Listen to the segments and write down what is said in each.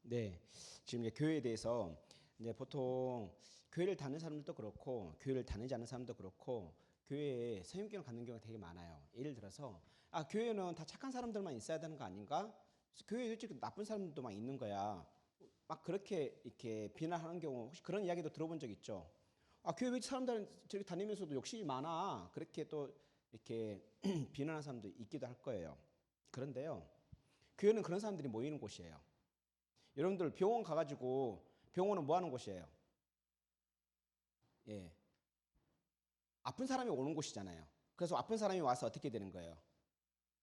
네, 지금 이제 교회에 대해서 이제 보통 교회를 다니는 사람들도 그렇고 교회를 다니지 않는 사람도 그렇고 교회에 선입견을 갖는 경우가 되게 많아요. 예를 들어서 교회는 다 착한 사람들만 있어야 되는 거 아닌가? 교회에 솔직히 나쁜 사람들도 막 있는 거야. 막 그렇게 이렇게 비난하는 경우 혹시 그런 이야기도 들어본 적 있죠? 교회 왜 사람들 저기 다니면서도 욕심이 많아. 그렇게 또 이렇게 비난하는 사람도 있기도 할 거예요. 그런데요, 교회는 그런 사람들이 모이는 곳이에요. 여러분들 병원 가가지고 병원은 뭐 하는 곳이에요? 예, 아픈 사람이 오는 곳이잖아요. 그래서 아픈 사람이 와서 어떻게 되는 거예요?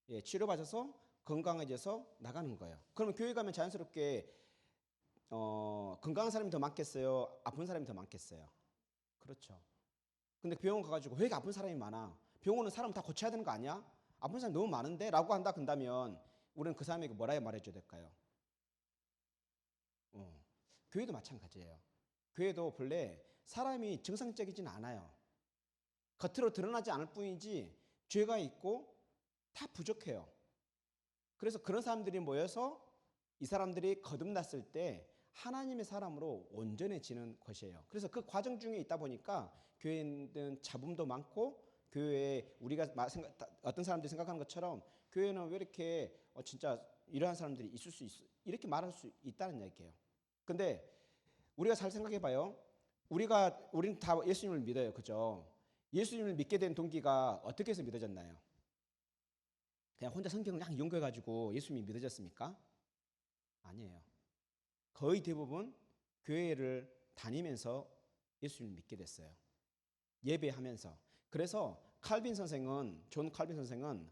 예, 치료받아서 건강해져서 나가는 거예요. 그러면 교회 가면 자연스럽게 건강한 사람이 더 많겠어요? 아픈 사람이 더 많겠어요? 그렇죠. 근데 병원 가가지고 왜 이렇게 아픈 사람이 많아? 병원은 사람 다 고쳐야 되는 거 아니야? 아픈 사람이 너무 많은데? 라고 한다 그런다면 우리는 그 사람에게 뭐라 말해줘야 될까요? 어, 교회도 마찬가지예요. 교회도 본래 사람이 정상적이진 않아요. 겉으로 드러나지 않을 뿐이지 죄가 있고 다 부족해요. 그래서 그런 사람들이 모여서 이 사람들이 거듭났을 때 하나님의 사람으로 온전해지는 것이에요. 그래서 그 과정 중에 있다 보니까 교회는 잡음도 많고 교회에 우리가 어떤 사람들이 생각하는 것처럼 교회는 왜 이렇게 진짜 이러한 사람들이 있을 수 있어 이렇게 말할 수 있다는 얘기예요. 근데 우리가 잘 생각해 봐요. 우리는 다 예수님을 믿어요. 그죠? 예수님을 믿게 된 동기가 어떻게 해서 믿어졌나요? 그냥 혼자 성경을 막 연구해 가지고 예수님이 믿어졌습니까? 아니에요. 거의 대부분 교회를 다니면서 예수님을 믿게 됐어요. 예배하면서. 그래서 존 칼빈 선생은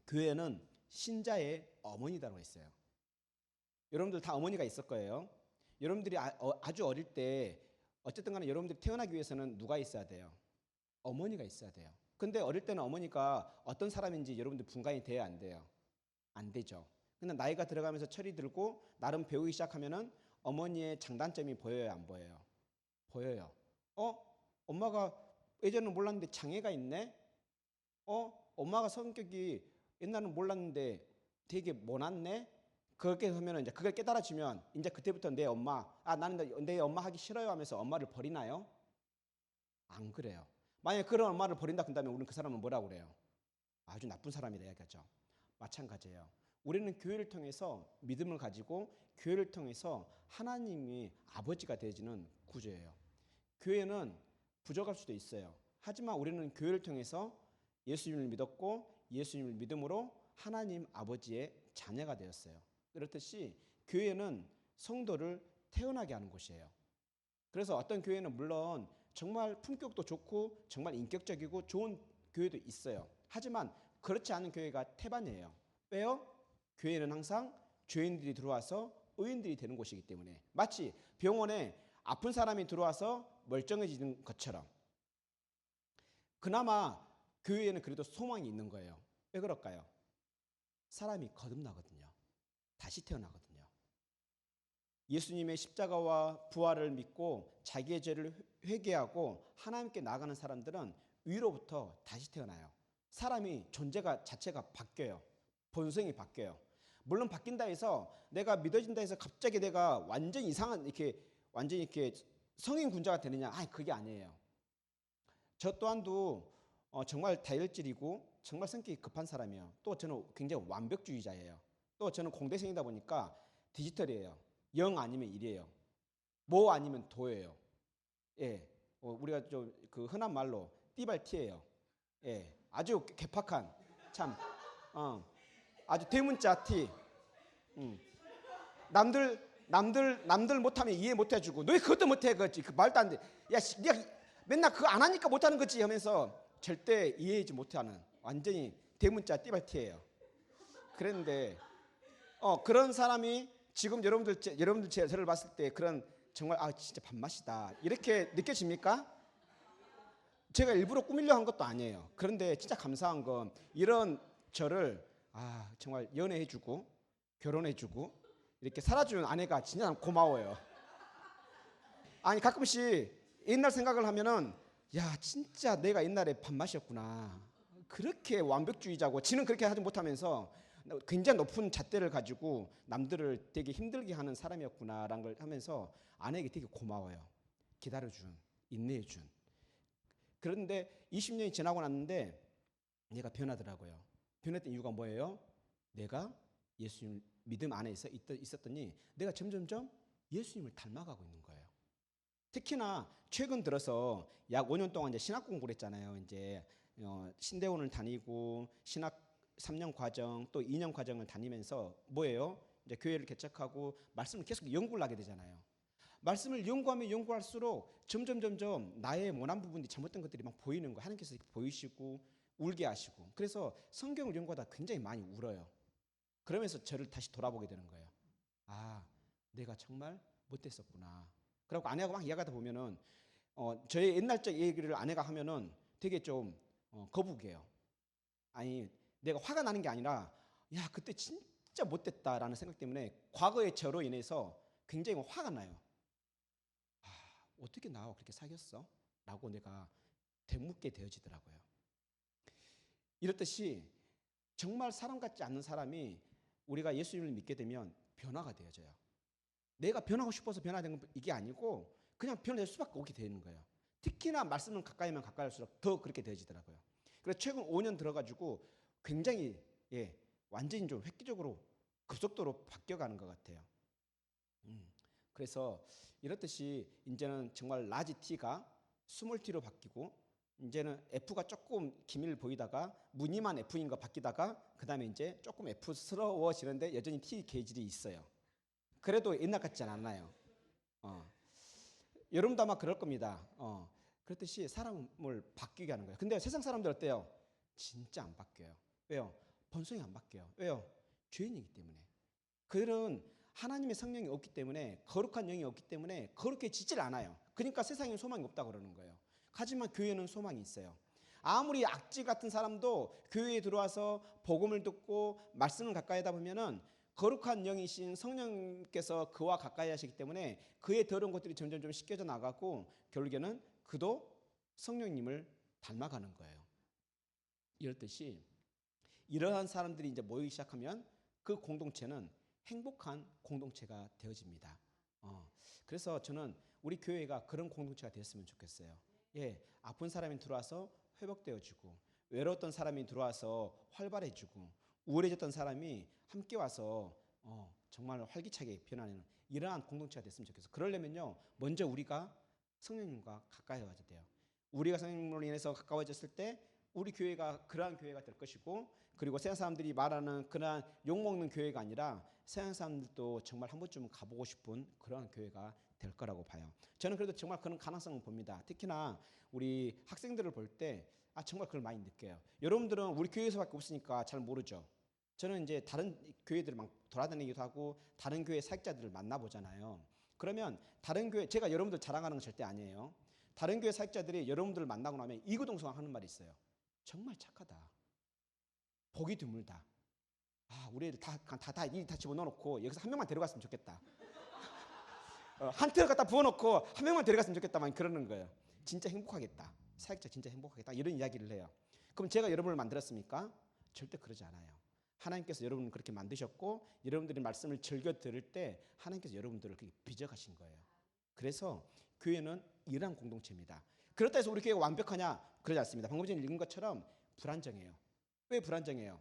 교회는 신자의 어머니다라고 했어요. 여러분들 다 어머니가 있을 거예요. 여러분들이 아주 어릴 때 어쨌든 간에 여러분들이 태어나기 위해서는 누가 있어야 돼요? 어머니가 있어야 돼요. 근데 어릴 때는 어머니가 어떤 사람인지 여러분들 분간이 돼야 안 돼요? 안 되죠. 근데 나이가 들어가면서 철이 들고 나름 배우기 시작하면은 어머니의 장단점이 보여요, 안 보여요? 보여요. 엄마가 예전에는 몰랐는데 장애가 있네? 엄마가 성격이 옛날은 몰랐는데 되게 모났네? 그렇게 하면 이제 그걸 깨달아지면 이제 그때부터 나는 내 엄마 하기 싫어요 하면서 엄마를 버리나요? 안 그래요. 만약에 그런 엄마를 버린다 그런다면 우리는 그 사람은 뭐라고 그래요? 아주 나쁜 사람이라 이야기하죠. 마찬가지예요. 우리는 교회를 통해서 믿음을 가지고 교회를 통해서 하나님이 아버지가 되어지는 구조예요. 교회는 부족할 수도 있어요. 하지만 우리는 교회를 통해서 예수님을 믿었고 예수님을 믿음으로 하나님 아버지의 자녀가 되었어요. 그렇듯이 교회는 성도를 태어나게 하는 곳이에요. 그래서 어떤 교회는 물론 정말 품격도 좋고 정말 인격적이고 좋은 교회도 있어요. 하지만 그렇지 않은 교회가 태반이에요. 왜요? 교회는 항상 죄인들이 들어와서 의인들이 되는 곳이기 때문에 마치 병원에 아픈 사람이 들어와서 멀쩡해지는 것처럼 그나마 교회에는 그래도 소망이 있는 거예요. 왜 그럴까요? 사람이 거듭나거든요. 다시 태어나거든요. 예수님의 십자가와 부활을 믿고 자기의 죄를 회개하고 하나님께 나아가는 사람들은 위로부터 다시 태어나요. 사람이 자체가 바뀌어요. 본성이 바뀌어요. 물론 바뀐다 해서 내가 믿어진다 해서 갑자기 내가 완전 이상한 완전히 이렇게 성인 군자가 되느냐? 그게 아니에요. 저 또한도 정말 다혈질이고 정말 성격이 급한 사람이에요. 또 저는 굉장히 완벽주의자예요. 또 저는 공대생이다 보니까 디지털이에요. 0 아니면 1이에요. 뭐 아니면 도예요. 예, 우리가 좀 그 흔한 말로 띠발티예요. 예, 아주 개팍한 참, 아주 대문자 티. 남들 못하면 이해 못해주고 너 왜 그것도 못해 그렇지 그 말도 안 돼. 야, 네가 맨날 그거 안 하니까 못하는 거지 하면서 절대 이해하지 못하는 완전히 대문자 띠발티예요. 그랬는데 그런 사람이 지금 여러분들 저를 봤을 때 그런 정말 진짜 밥맛이다 이렇게 느껴집니까? 제가 일부러 꾸미려 한 것도 아니에요. 그런데 진짜 감사한 건 이런 저를 정말 연애해주고 결혼해주고 이렇게 살아주는 아내가 진짜 고마워요. 가끔씩 옛날 생각을 하면은 야 진짜 내가 옛날에 밥맛이었구나. 그렇게 완벽주의자고 지는 그렇게 하지 못하면서 굉장히 높은 잣대를 가지고 남들을 되게 힘들게 하는 사람이었구나라는 걸 하면서 아내에게 되게 고마워요. 기다려준, 인내해준. 그런데 20년이 지나고 났는데 얘가 변하더라고요. 변했던 이유가 뭐예요? 내가 예수님 믿음 안에 있었더니 내가 점점점 예수님을 닮아가고 있는 거예요. 특히나 최근 들어서 약 5년 동안 이제 신학 공부를 했잖아요. 이제 신대원을 다니고 신학 3년 과정 또 2년 과정을 다니면서 뭐예요? 이제 교회를 개척하고 말씀을 계속 연구를 하게 되잖아요. 말씀을 연구하면 연구할수록 점점 나의 모난 부분이 잘못된 것들이 막 보이는 거예요. 하나님께서 보이시고 울게 하시고. 그래서 성경을 연구하다 굉장히 많이 울어요. 그러면서 저를 다시 돌아보게 되는 거예요. 아, 내가 정말 못됐었구나. 그리고 아내하고 막 이야기하다 보면은 저의 옛날적 얘기를 아내가 하면은 되게 좀 거북해요. 아니, 내가 화가 나는 게 아니라 야, 그때 진짜 못됐다라는 생각 때문에 과거의 저로 인해서 굉장히 화가 나요. 아, 어떻게 나와 그렇게 사귀었어? 라고 내가 되묻게 되어지더라고요. 이렇듯이 정말 사람 같지 않는 사람이 우리가 예수님을 믿게 되면 변화가 되어져요. 내가 변하고 싶어서 변화된 건 이게 아니고 그냥 변화될 수밖에 없게 되는 거예요. 특히나 말씀을 가까이 하면 가까이 할수록 더 그렇게 되어지더라고요. 그래서 최근 5년 들어가지고 굉장히 완전히 좀 획기적으로 급속도로 바뀌어가는 것 같아요. 그래서 이렇듯이 이제는 정말 라지 T가 스몰 T로 바뀌고 이제는 F가 조금 기밀 보이다가 무늬만 F인 거 바뀌다가 그 다음에 이제 조금 F스러워지는데 여전히 T 계질이 있어요. 그래도 옛날 같지 않아요. 여러분도 아마 그럴 겁니다. 그렇듯이 사람을 바뀌게 하는 거예요. 근데 세상 사람들 어때요? 진짜 안 바뀌어요. 왜요? 본성이 안 바뀌어요. 왜요? 죄인이기 때문에. 그들은 하나님의 성령이 없기 때문에 거룩한 영이 없기 때문에 거룩해지질 않아요. 그러니까 세상에 소망이 없다고 그러는 거예요. 하지만 교회는 소망이 있어요. 아무리 악질 같은 사람도 교회에 들어와서 복음을 듣고 말씀을 가까이 하다 보면은 거룩한 영이신 성령께서 그와 가까이 하시기 때문에 그의 더러운 것들이 점점 좀 씻겨져 나가고 결국에는 그도 성령님을 닮아가는 거예요. 이렇듯이 이러한 사람들이 이제 모이기 시작하면 그 공동체는 행복한 공동체가 되어집니다. 그래서 저는 우리 교회가 그런 공동체가 되었으면 좋겠어요. 아픈 사람이 들어와서 회복되어지고 외로웠던 사람이 들어와서 활발해지고 우울해졌던 사람이 함께 와서 정말 활기차게 변하는 이러한 공동체가 됐으면 좋겠어요. 그러려면요, 먼저 우리가 성령님과 가까이 와야 돼요. 우리가 성령님으로 인해서 가까워졌을 때 우리 교회가 그러한 교회가 될 것이고, 그리고 세상 사람들이 말하는 그러한 욕먹는 교회가 아니라 세상 사람들도 정말 한 번쯤은 가보고 싶은 그러한 교회가 될 거라고 봐요. 저는 그래도 정말 그런 가능성을 봅니다. 특히나 우리 학생들을 볼 때 정말 그걸 많이 느껴요. 여러분들은 우리 교회에서밖에 없으니까 잘 모르죠. 저는 이제 다른 교회들을 막 돌아다니기도 하고 다른 교회 사역자들을 만나보잖아요. 그러면 다른 교회, 제가 여러분들 자랑하는 건 절대 아니에요. 다른 교회 사역자들이 여러분들을 만나고 나면 이구동성 하는 말이 있어요. 정말 착하다. 복이 드물다. 우리 애들 다 집어넣어놓고 여기서 한 명만 데려갔으면 좋겠다. 한 틀을 갖다 부어놓고 한 명만 데려갔으면 좋겠다만 그러는 거예요. 진짜 행복하겠다. 사역자 진짜 행복하겠다. 이런 이야기를 해요. 그럼 제가 여러분을 만들었습니까? 절대 그러지 않아요. 하나님께서 여러분을 그렇게 만드셨고 여러분들이 말씀을 즐겨 들을 때 하나님께서 여러분들을 그렇게 빚어가신 거예요. 그래서 교회는 이러한 공동체입니다. 그렇다 해서 우리 교회가 완벽하냐? 그러지 않습니다. 방금 전에 읽은 것처럼 불안정해요. 왜 불안정해요?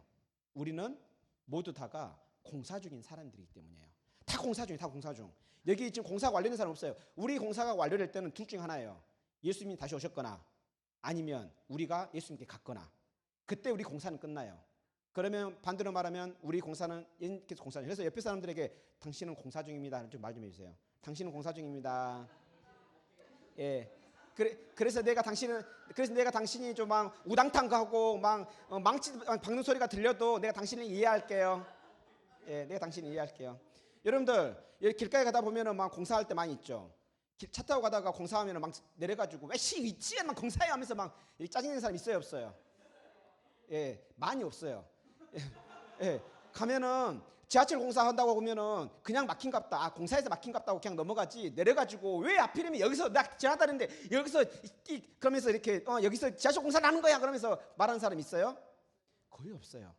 우리는 모두 다가 공사 중인 사람들이기 때문이에요. 다 공사 중. 여기 지금 공사가 완료된 사람 없어요. 우리 공사가 완료될 때는 둘 중 하나예요. 예수님이 다시 오셨거나 아니면 우리가 예수님께 갔거나, 그때 우리 공사는 끝나요. 그러면 반대로 말하면 우리 공사는 계속 공사 중. 그래서 옆에 사람들에게 당신은 공사 중입니다. 좀 말 좀 해주세요. 당신은 공사 중입니다. 그래서 내가 당신이 좀 막 우당탕 가고 막 망치 박는 소리가 들려도 내가 당신을 이해할게요. 내가 당신을 이해할게요. 여러분들 여기 길가에 가다 보면은 막 공사할 때 많이 있죠. 차 타고 가다가 공사하면은 막 내려가지고 왜씨 있지? 막 공사해 하면서 막 짜증내는 사람 있어요, 없어요? 많이 없어요. 가면은 지하철 공사한다고 보면은 그냥 막힌갑다. 공사에서 막힌갑다고 그냥 넘어가지. 내려가지고 왜 하필이면 여기서 나 지나다니는데 여기서 그러면서 이렇게 여기서 지하철 공사를 하는 거야 그러면서 말하는 사람 있어요? 거의 없어요.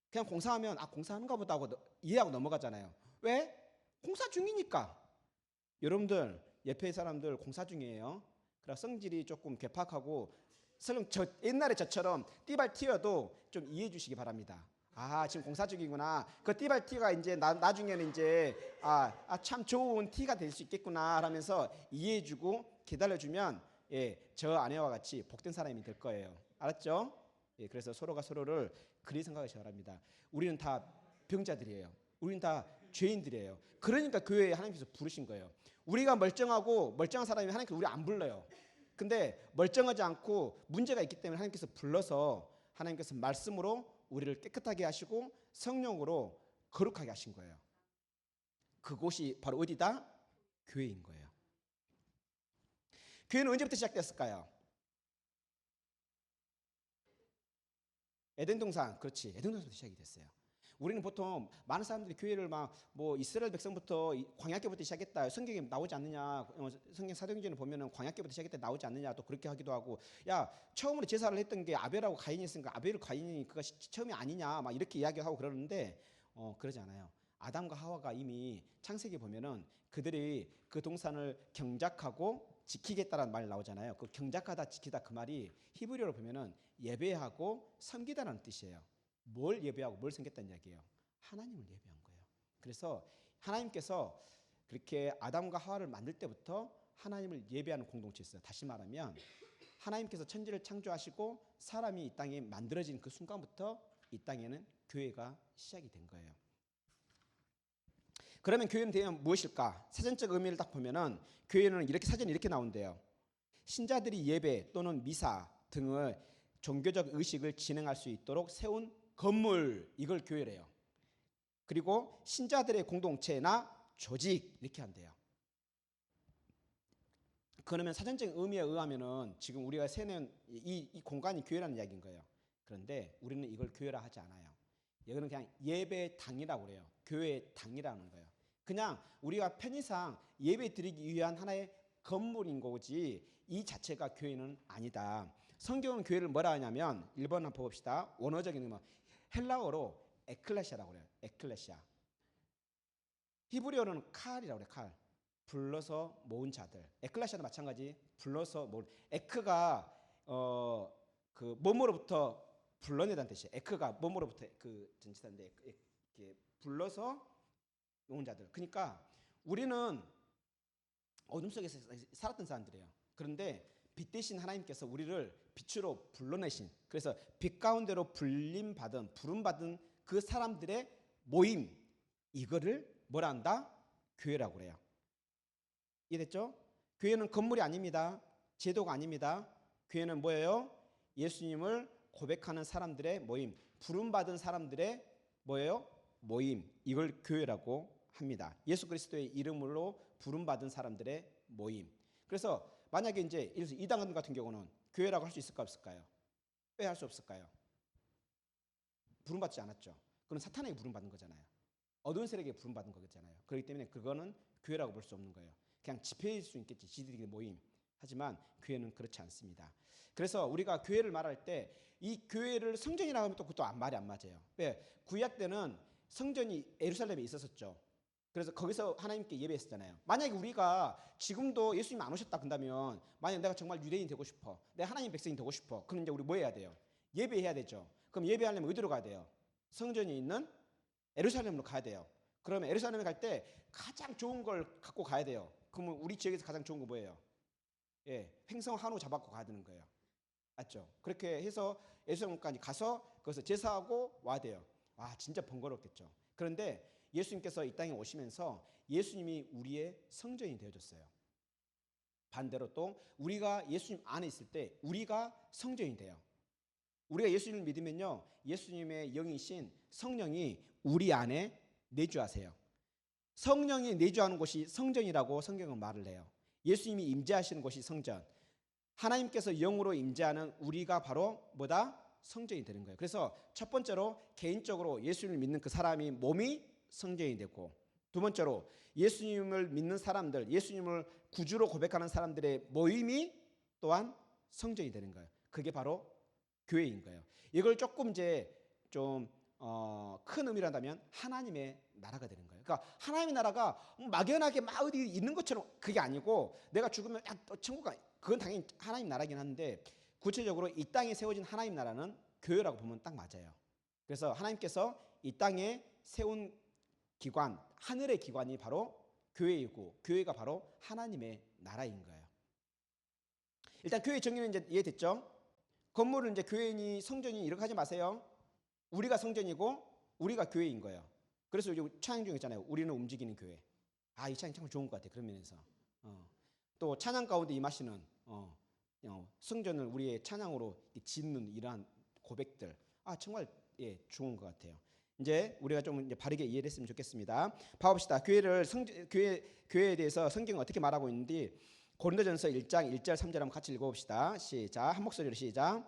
그냥 공사하면 공사하는가 보다 하고 이해하고 넘어가잖아요. 왜? 공사 중이니까. 여러분들 옆에 사람들 공사 중이에요. 그래서 성질이 조금 괴팍하고 설령 옛날에 저처럼 띠발 튀어도 좀 이해해 주시기 바랍니다. 지금 공사 중이구나. 그 띠발 티가 이제 나중에는 이제 참 좋은 티가 될 수 있겠구나 하면서 이해해주고 기다려주면 저 아내와 같이 복된 사람이 될 거예요. 알았죠? 그래서 서로가 서로를 그리 생각하시 바랍니다. 우리는 다 병자들이에요. 우리는 다 죄인들이에요. 그러니까 교회에 하나님께서 부르신 거예요. 우리가 멀쩡한 사람이 하나님께서 우리 안 불러요. 근데 멀쩡하지 않고 문제가 있기 때문에 하나님께서 불러서 하나님께서 말씀으로 우리를 깨끗하게 하시고 성령으로 거룩하게 하신 거예요. 그곳이 바로 어디다? 교회인 거예요. 교회는 언제부터 시작됐을까요? 에덴 동산, 그렇지. 에덴 동산부터 시작이 됐어요. 우리는 보통 많은 사람들이 교회를 이스라엘 백성부터 광야기부터 시작했다. 성경에 나오지 않느냐? 성경 사도행전을 보면은 광야기부터 시작했다 나오지 않느냐? 또 그렇게 하기도 하고, 처음으로 제사를 했던 게 아벨하고 가인이었으니까 아벨 가인이 그가 처음이 아니냐? 막 이렇게 이야기하고 그러는데 그러지 않아요. 아담과 하와가 이미 창세기 보면은 그들이 그 동산을 경작하고 지키겠다라는 말 나오잖아요. 그 경작하다 지키다 그 말이 히브리어로 보면은 예배하고 섬기다라는 뜻이에요. 뭘 예배하고 뭘 섬겼다는 이야기예요. 하나님을 예배한 거예요. 그래서 하나님께서 그렇게 아담과 하와를 만들 때부터 하나님을 예배하는 공동체였어요. 다시 말하면 하나님께서 천지를 창조하시고 사람이 이 땅에 만들어진 그 순간부터 이 땅에는 교회가 시작이 된 거예요. 그러면 교회는 대면 무엇일까? 사전적 의미를 딱 보면은 교회는 사전이 이렇게 나온대요. 신자들이 예배 또는 미사 등을 종교적 의식을 진행할 수 있도록 세운 건물, 이걸 교회래요. 그리고 신자들의 공동체나 조직 이렇게 한대요. 그러면 사전적인 의미에 의하면은 지금 우리가 세는 이 공간이 교회라는 이야기인 거예요. 그런데 우리는 이걸 교회라 하지 않아요. 이거는 그냥 예배당이라고 그래요. 교회당이라는 거예요. 그냥 우리가 편의상 예배 드리기 위한 하나의 건물인 거지 이 자체가 교회는 아니다. 성경은 교회를 뭐라 하냐면 1번 한번 봅시다. 원어적인 의미 헬라어로 에클레시아라고 그래요. 에클레시아. 히브리어로는 칼이라고 그래요. 칼. 불러서 모은 자들. 에클레시아도 마찬가지. 불러서 모은. 에크가 그 몸으로부터 불러내다는 뜻이에요. 에크가 몸으로부터 그 전치사인데 이렇게 불러서 모은 자들. 그러니까 우리는 어둠 속에서 살았던 사람들이에요. 그런데 빛 대신 하나님께서 우리를 빛으로 불러내신, 그래서 빛 가운데로 부름받은 그 사람들의 모임, 이거를 뭐라 한다? 교회라고 그래요. 이해됐죠? 교회는 건물이 아닙니다. 제도가 아닙니다. 교회는 뭐예요? 예수님을 고백하는 사람들의 모임, 부름받은 사람들의 뭐예요? 모임, 이걸 교회라고 합니다. 예수 그리스도의 이름으로 부름받은 사람들의 모임. 그래서 만약에 이제 이단 같은 경우는 교회라고 할 수 있을까 없을까요? 왜 할 수 없을까요? 부름받지 않았죠. 그건 사탄에게 부름받은 거잖아요. 어두운 세력에게 부름받은 거잖아요. 그렇기 때문에 그거는 교회라고 볼 수 없는 거예요. 그냥 집회일 수 있겠지. 지들끼리 모임. 하지만 교회는 그렇지 않습니다. 그래서 우리가 교회를 말할 때 이 교회를 성전이라고 하면 또 그것도 말이 안 맞아요. 왜? 구약 때는 성전이 예루살렘에 있었었죠. 그래서 거기서 하나님께 예배했었잖아요. 만약에 우리가 지금도 예수님 안 오셨다 그런다면, 만약 내가 정말 유대인 되고 싶어, 내가 하나님 백성이 되고 싶어, 그럼 이제 우리 뭐 해야 돼요? 예배해야 되죠. 그럼 예배하려면 어디로 가야 돼요? 성전이 있는 예루살렘으로 가야 돼요. 그러면 예루살렘에 갈 때 가장 좋은 걸 갖고 가야 돼요. 그러면 우리 지역에서 가장 좋은 거 뭐예요? 횡성 한우 잡아갖고 가야 되는 거예요. 맞죠? 그렇게 해서 예루살렘까지 가서 거기서 제사하고 와야 돼요. 와, 진짜 번거롭겠죠. 그런데 예수님께서 이 땅에 오시면서 예수님이 우리의 성전이 되어줬어요. 반대로 또 우리가 예수님 안에 있을 때 우리가 성전이 돼요. 우리가 예수님을 믿으면요, 예수님의 영이신 성령이 우리 안에 내주하세요. 성령이 내주하는 곳이 성전이라고 성경은 말을 해요. 예수님이 임재하시는 곳이 성전. 하나님께서 영으로 임재하는 우리가 바로 뭐다? 성전이 되는 거예요. 그래서 첫 번째로 개인적으로 예수님을 믿는 그 사람이 몸이 성전이 되고, 두 번째로 예수님을 믿는 사람들, 예수님을 구주로 고백하는 사람들의 모임이 또한 성전이 되는 거예요. 그게 바로 교회인 거예요. 이걸 조금 이제 좀 큰 의미를 한다면 하나님의 나라가 되는 거예요. 그러니까 하나님의 나라가 막연하게 막 어디 있는 것처럼 그게 아니고 내가 죽으면 천국 가 그건 당연히 하나님 나라긴 한데 구체적으로 이 땅에 세워진 하나님 나라는 교회라고 보면 딱 맞아요. 그래서 하나님께서 이 땅에 세운 기관, 하늘의 기관이 바로 교회이고 교회가 바로 하나님의 나라인 거예요. 일단 교회 정의는 이제 이해됐죠? 건물은 이제 교회니 성전이 이렇게 하지 마세요. 우리가 성전이고 우리가 교회인 거예요. 그래서 요즘 찬양 중에 있잖아요. 우리는 움직이는 교회. 이 찬양 참 좋은 것 같아요. 그런 면에서. 또 찬양 가운데 임하시는 성전을 우리의 찬양으로 짓는 이러한 고백들. 정말 좋은 것 같아요. 이제 우리가 좀 이제 바르게 이해를 했으면 좋겠습니다. 봐봅시다. 교회에 대해서 성경은 어떻게 말하고 있는지 고린도전서 1장 1절 3절 한번 같이 읽어봅시다. 시작. 한 목소리로 시작.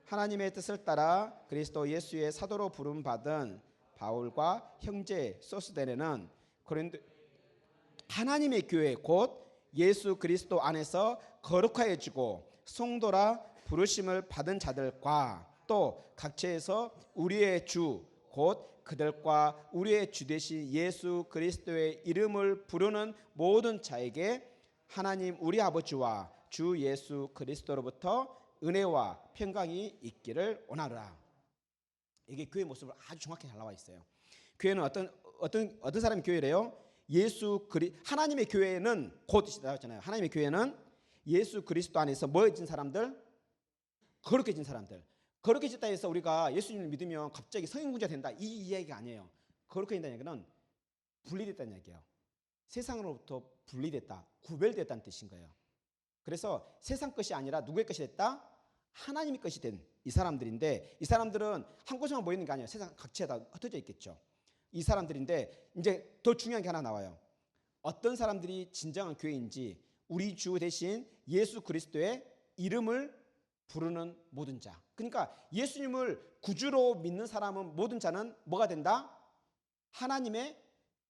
하나님의 뜻을 따라 그리스도 예수의 사도로 부름 받은 바울과 형제 소스데네는 고린도 하나님의 교회 곧 예수 그리스도 안에서 거룩하여지고 성도라 부르심을 받은 자들과 또 각처에서 우리의 주 곧 그들과 우리의 주 되신 예수 그리스도의 이름을 부르는 모든 자에게 하나님 우리 아버지와 주 예수 그리스도로부터 은혜와 평강이 있기를 원하노라. 이게 교회 모습을 아주 정확히 잘 나와 있어요. 교회는 어떤 사람이 교회래요? 하나님의 교회는 곧 나왔잖아요. 하나님의 교회는 예수 그리스도 안에서 뭐해진 사람들? 거룩해진 사람들. 거룩해졌다 해서 우리가 예수님을 믿으면 갑자기 성인군자 된다 이 이야기가 아니에요. 거룩해진다는 얘기는 분리됐다는 얘기예요. 세상으로부터 분리됐다, 구별됐다는 뜻인 거예요. 그래서 세상 것이 아니라 누구의 것이 됐다? 하나님의 것이 된 이 사람들인데 이 사람들은 한 곳에만 모이는 게 아니에요. 세상 각지에 다 흩어져 있겠죠. 이 사람들인데 이제 더 중요한 게 하나 나와요. 어떤 사람들이 진정한 교회인지 우리 주 대신 예수 그리스도의 이름을 부르는 모든 자. 그러니까 예수님을 구주로 믿는 사람은 모든 자는 뭐가 된다? 하나님의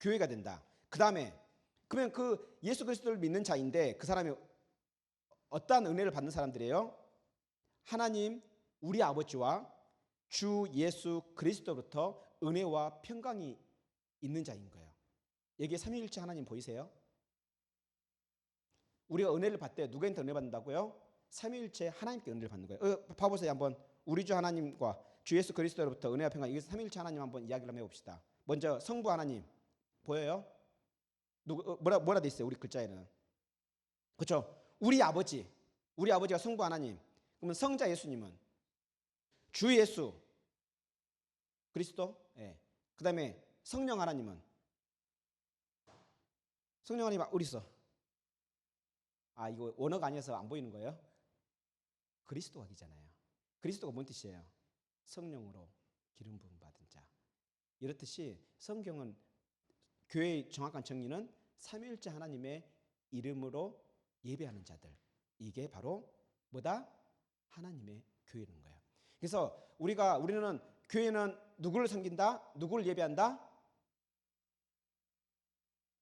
교회가 된다. 그 다음에 그러면 그 예수 그리스도를 믿는 자인데 그 사람이 어떠한 은혜를 받는 사람들이에요? 하나님 우리 아버지와 주 예수 그리스도로부터 은혜와 평강이 있는 자인 거예요. 여기에 삼위일체 하나님 보이세요? 우리가 은혜를 받을 때 누구한테 은혜 받는다고요? 삼위일체 하나님께 은혜를 받는 거예요. 봐보세요 한번. 우리 주 하나님과 주 예수 그리스도로부터 은혜와 평강. 이게 삼위일체 하나님 한번 이야기를 한번 해봅시다. 먼저 성부 하나님 보여요? 뭐라 돼 있어요? 우리 글자에는. 그렇죠? 우리 아버지가 성부 하나님. 그러면 성자 예수님은 주 예수 그리스도. 그다음에 성령 하나님은 성령 하나님 어디 있어? 이거 원어가 아니어서 안 보이는 거예요? 그리스도가 기잖아요. 그리스도가 뭔 뜻이에요? 성령으로 기름 부음 받은 자. 이렇듯이 성경은 교회의 정확한 정의는 삼위일체 하나님의 이름으로 예배하는 자들. 이게 바로 뭐다? 하나님의 교회인 거예요. 그래서 우리는 교회는 누구를 섬긴다? 누구를 예배한다?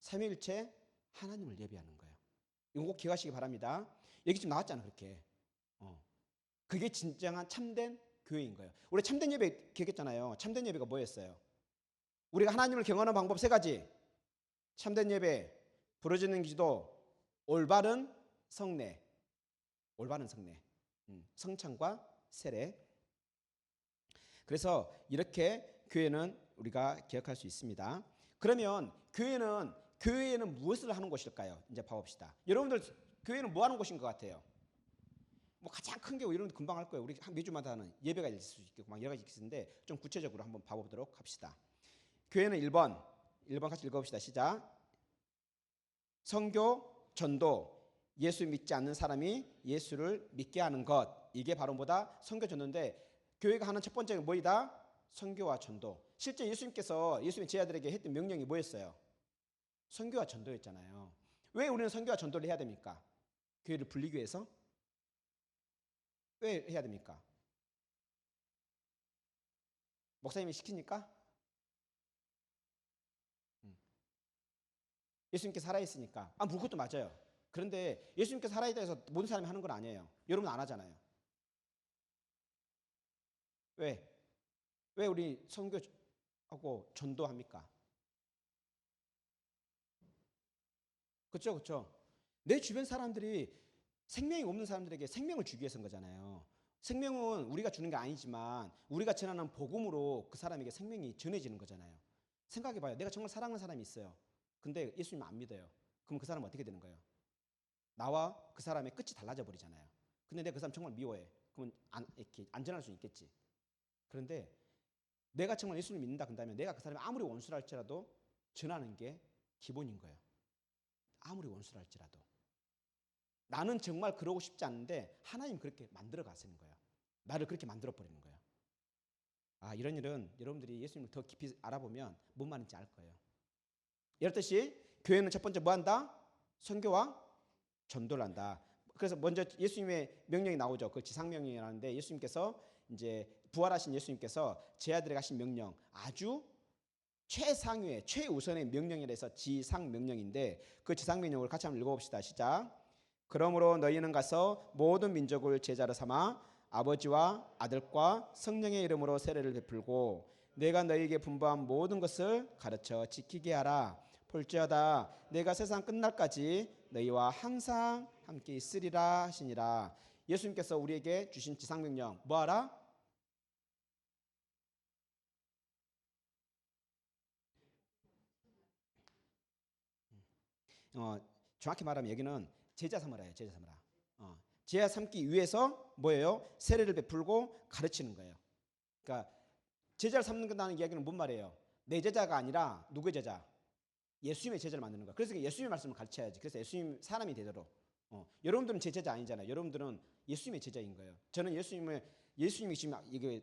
삼위일체 하나님을 예배하는 거예요. 이거 꼭 기억하시기 바랍니다. 여기 지금 나왔잖아 그렇게. 그게 진정한 참된 교회인 거예요. 우리 참된 예배 기억했잖아요. 참된 예배가 뭐였어요? 우리가 하나님을 경험하는 방법 세 가지. 참된 예배, 부르짖는 기도, 올바른 성례, 성찬과 세례. 그래서 이렇게 교회는 우리가 기억할 수 있습니다. 그러면 교회는 무엇을 하는 곳일까요? 이제 봐봅시다. 여러분들 교회는 뭐 하는 곳인 것 같아요? 뭐 가장 큰 게 이런 거 금방 할 거예요. 우리 매주마다 하는 예배가 있을 수 있고 막 여러 가지 있는데 좀 구체적으로 한번 봐보도록 합시다. 교회는 1번 같이 읽어봅시다. 시작. 선교, 전도, 예수 믿지 않는 사람이 예수를 믿게 하는 것. 이게 바로 뭐다? 선교, 전도인데 교회가 하는 첫 번째는 뭐이다? 선교와 전도. 실제 예수님께서 예수님의 제자들에게 했던 명령이 뭐였어요? 선교와 전도였잖아요. 왜 우리는 선교와 전도를 해야 됩니까? 교회를 불리기 위해서? 왜 해야 됩니까? 목사님이 시키니까? 예수님께서 살아있으니까. 뭐 그것도 맞아요. 그런데 예수님께서 살아있다 해서 모든 사람이 하는 건 아니에요. 여러분 안 하잖아요. 왜 우리 선교 하고 전도합니까? 그렇죠, 그렇죠. 내 주변 사람들이 생명이 없는 사람들에게 생명을 주기 위해서인 거잖아요. 생명은 우리가 주는 게 아니지만 우리가 전하는 복음으로 그 사람에게 생명이 전해지는 거잖아요. 생각해봐요. 내가 정말 사랑하는 사람이 있어요. 근데 예수님 안 믿어요. 그럼 그 사람은 어떻게 되는 거예요? 나와 그 사람의 끝이 달라져 버리잖아요. 근데 내가 그 사람 정말 미워해. 그러면 이렇게 안전할 수 있겠지. 그런데 내가 정말 예수를 믿는다 그런다면 내가 그 사람이 아무리 원수라 할지라도 전하는 게 기본인 거예요. 아무리 원수라 할지라도. 나는 정말 그러고 싶지 않은데 하나님 그렇게 만들어 가시는 거예요. 나를 그렇게 만들어 버리는 거예요. 아, 이런 일은 여러분들이 예수님을 더 깊이 알아보면 뭔 말인지 알 거예요. 이렇듯이 교회는 첫 번째 뭐 한다? 선교와 전도를 한다. 그래서 먼저 예수님의 명령이 나오죠. 그 지상명령이라는데 예수님께서 이제 부활하신 예수님께서 제 아들에게 하신 명령, 아주 최상위의 최우선의 명령이라서 지상명령인데 그 지상명령을 같이 한번 읽어봅시다. 시작. 그러므로 너희는 가서 모든 민족을 제자로 삼아 아버지와 아들과 성령의 이름으로 세례를 베풀고 내가 너희에게 분부한 모든 것을 가르쳐 지키게 하라. 볼지어다 내가 세상 끝날까지 너희와 항상 함께 있으리라 하시니라. 예수님께서 우리에게 주신 지상명령 뭐하라? 정확히 말하면 여기는 제자 삼으라예요. 제자 삼으라. 제자 삼기 위해서 뭐예요? 세례를 베풀고 가르치는 거예요. 그러니까 제자를 삼는다는 이야기는 뭔 말이에요? 내 제자가 아니라 누구의 제자? 예수님의 제자를 만드는 거야. 그래서 예수님의 말씀을 가르쳐야지. 그래서 예수님 사람이 되도록. 여러분들은 제 제자 아니잖아요. 여러분들은 예수님의 제자인 거예요. 저는 예수님이 지금 이게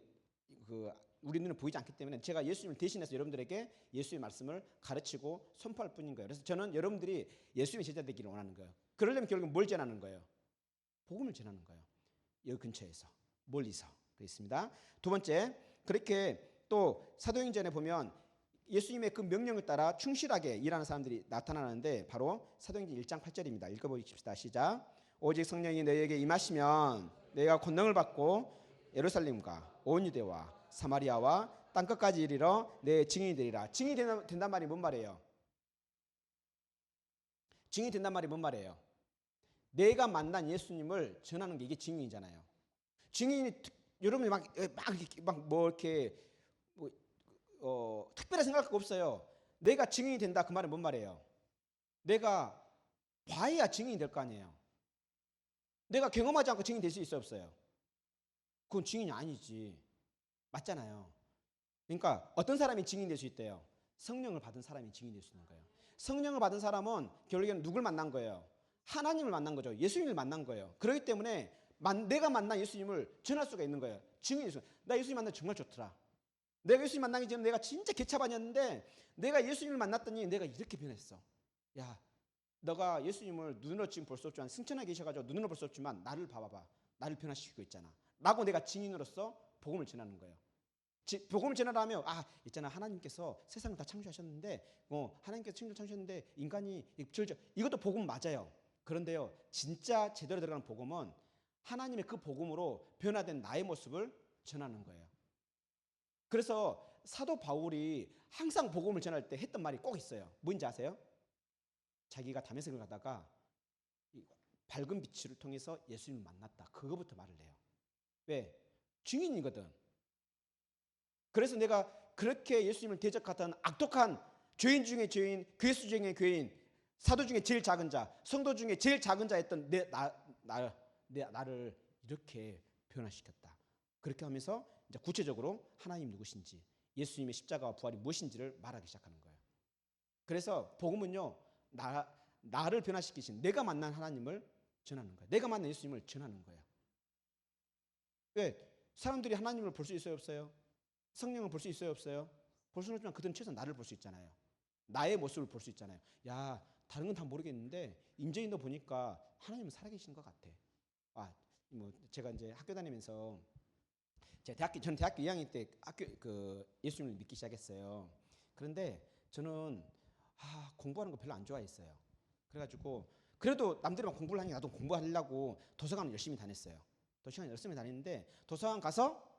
우리 눈에 보이지 않기 때문에 제가 예수님을 대신해서 여러분들에게 예수의 말씀을 가르치고 선포할 뿐인 거예요. 그래서 저는 여러분들이 예수님의 제자 되기를 원하는 거예요. 그러려면 결국 뭘 전하는 거예요? 복음을 전하는 거예요. 여기 근처에서 멀리서. 그렇습니다. 두 번째, 그렇게 또 사도행전에 보면 예수님의 그 명령을 따라 충실하게 일하는 사람들이 나타나는데 바로 사도행전 1장 8절입니다. 읽어보십시다. 시작. 오직 성령이 너희에게 임하시면 너희가 권능을 받고 예루살렘과 온 유대와 사마리아와 땅끝까지 이르러 내 증인이 되리라. 증인이 된단 말이 뭔 말이에요? 증인이 된단 말이 뭔 말이에요? 내가 만난 예수님을 전하는 게 이게 증인이잖아요. 증인이 여러분이 특별히 생각할 거 없어요. 내가 증인이 된다 그 말은 뭔 말이에요? 내가 봐야 증인이 될 거 아니에요. 내가 경험하지 않고 증인이 될 수 있어요, 없어요? 그건 증인이 아니지. 맞잖아요. 그러니까 어떤 사람이 증인이 될 수 있대요? 성령을 받은 사람이 증인이 될 수 있는 거예요. 성령을 받은 사람은 결국에는 누굴 만난 거예요? 하나님을 만난 거죠. 예수님을 만난 거예요. 그렇기 때문에 내가 만난 예수님을 전할 수가 있는 거예요. 증인이 있어요. 나 예수님 만나 정말 좋더라. 내가 예수님 만나기 전에 내가 진짜 개차반이었는데 내가 예수님을 만났더니 내가 이렇게 변했어. 야, 너가 예수님을 눈으로 지금 볼 수 없지만 승천하 계셔가지고 눈으로 볼 수 없지만 나를 봐봐봐. 나를 변화시키고 있잖아. 라고 내가 증인으로서 복음을 전하는 거예요. 복음을 전하라면 있잖아 하나님께서 세상을 다 창조하셨는데 하나님께서 세상을 창조하셨는데 인간이 이것도 복음 맞아요. 그런데요 진짜 제대로 들어가는 복음은 하나님의 그 복음으로 변화된 나의 모습을 전하는 거예요. 그래서 사도 바울이 항상 복음을 전할 때 했던 말이 꼭 있어요. 뭔지 아세요? 자기가 다메섹을 가다가 밝은 빛을 통해서 예수님을 만났다. 그거부터 말을 해요. 왜? 증인이거든. 그래서 내가 그렇게 예수님을 대적하던 악독한 죄인 중에 죄인, 괴수 중에 괴인, 사도 중에 제일 작은 자, 성도 중에 제일 작은 자였던 나를 이렇게 변화시켰다. 그렇게 하면서 이제 구체적으로 하나님 누구신지, 예수님의 십자가와 부활이 무엇인지를 말하기 시작하는 거예요. 그래서 복음은요, 나를 변화시키신 내가 만난 하나님을 전하는 거예요. 내가 만난 예수님을 전하는 거예요. 왜? 사람들이 하나님을 볼 수 있어요, 없어요? 성령을 볼 수 있어요, 없어요? 볼 수는 없지만 그들은 최소한 나를 볼 수 있잖아요. 나의 모습을 볼 수 있잖아요. 야, 다른 건 다 모르겠는데 임재인도 보니까 하나님은 살아계신 것 같아. 제가 이제 학교 다니면서 저는 대학교 2학년 때 예수님을 믿기 시작했어요. 그런데 저는 공부하는 거 별로 안 좋아했어요. 그래가지고 그래도 남들이 공부를 하니까 나도 공부하려고 도서관을 열심히 다녔어요. 도서관 열심히 다녔는데 도서관 가서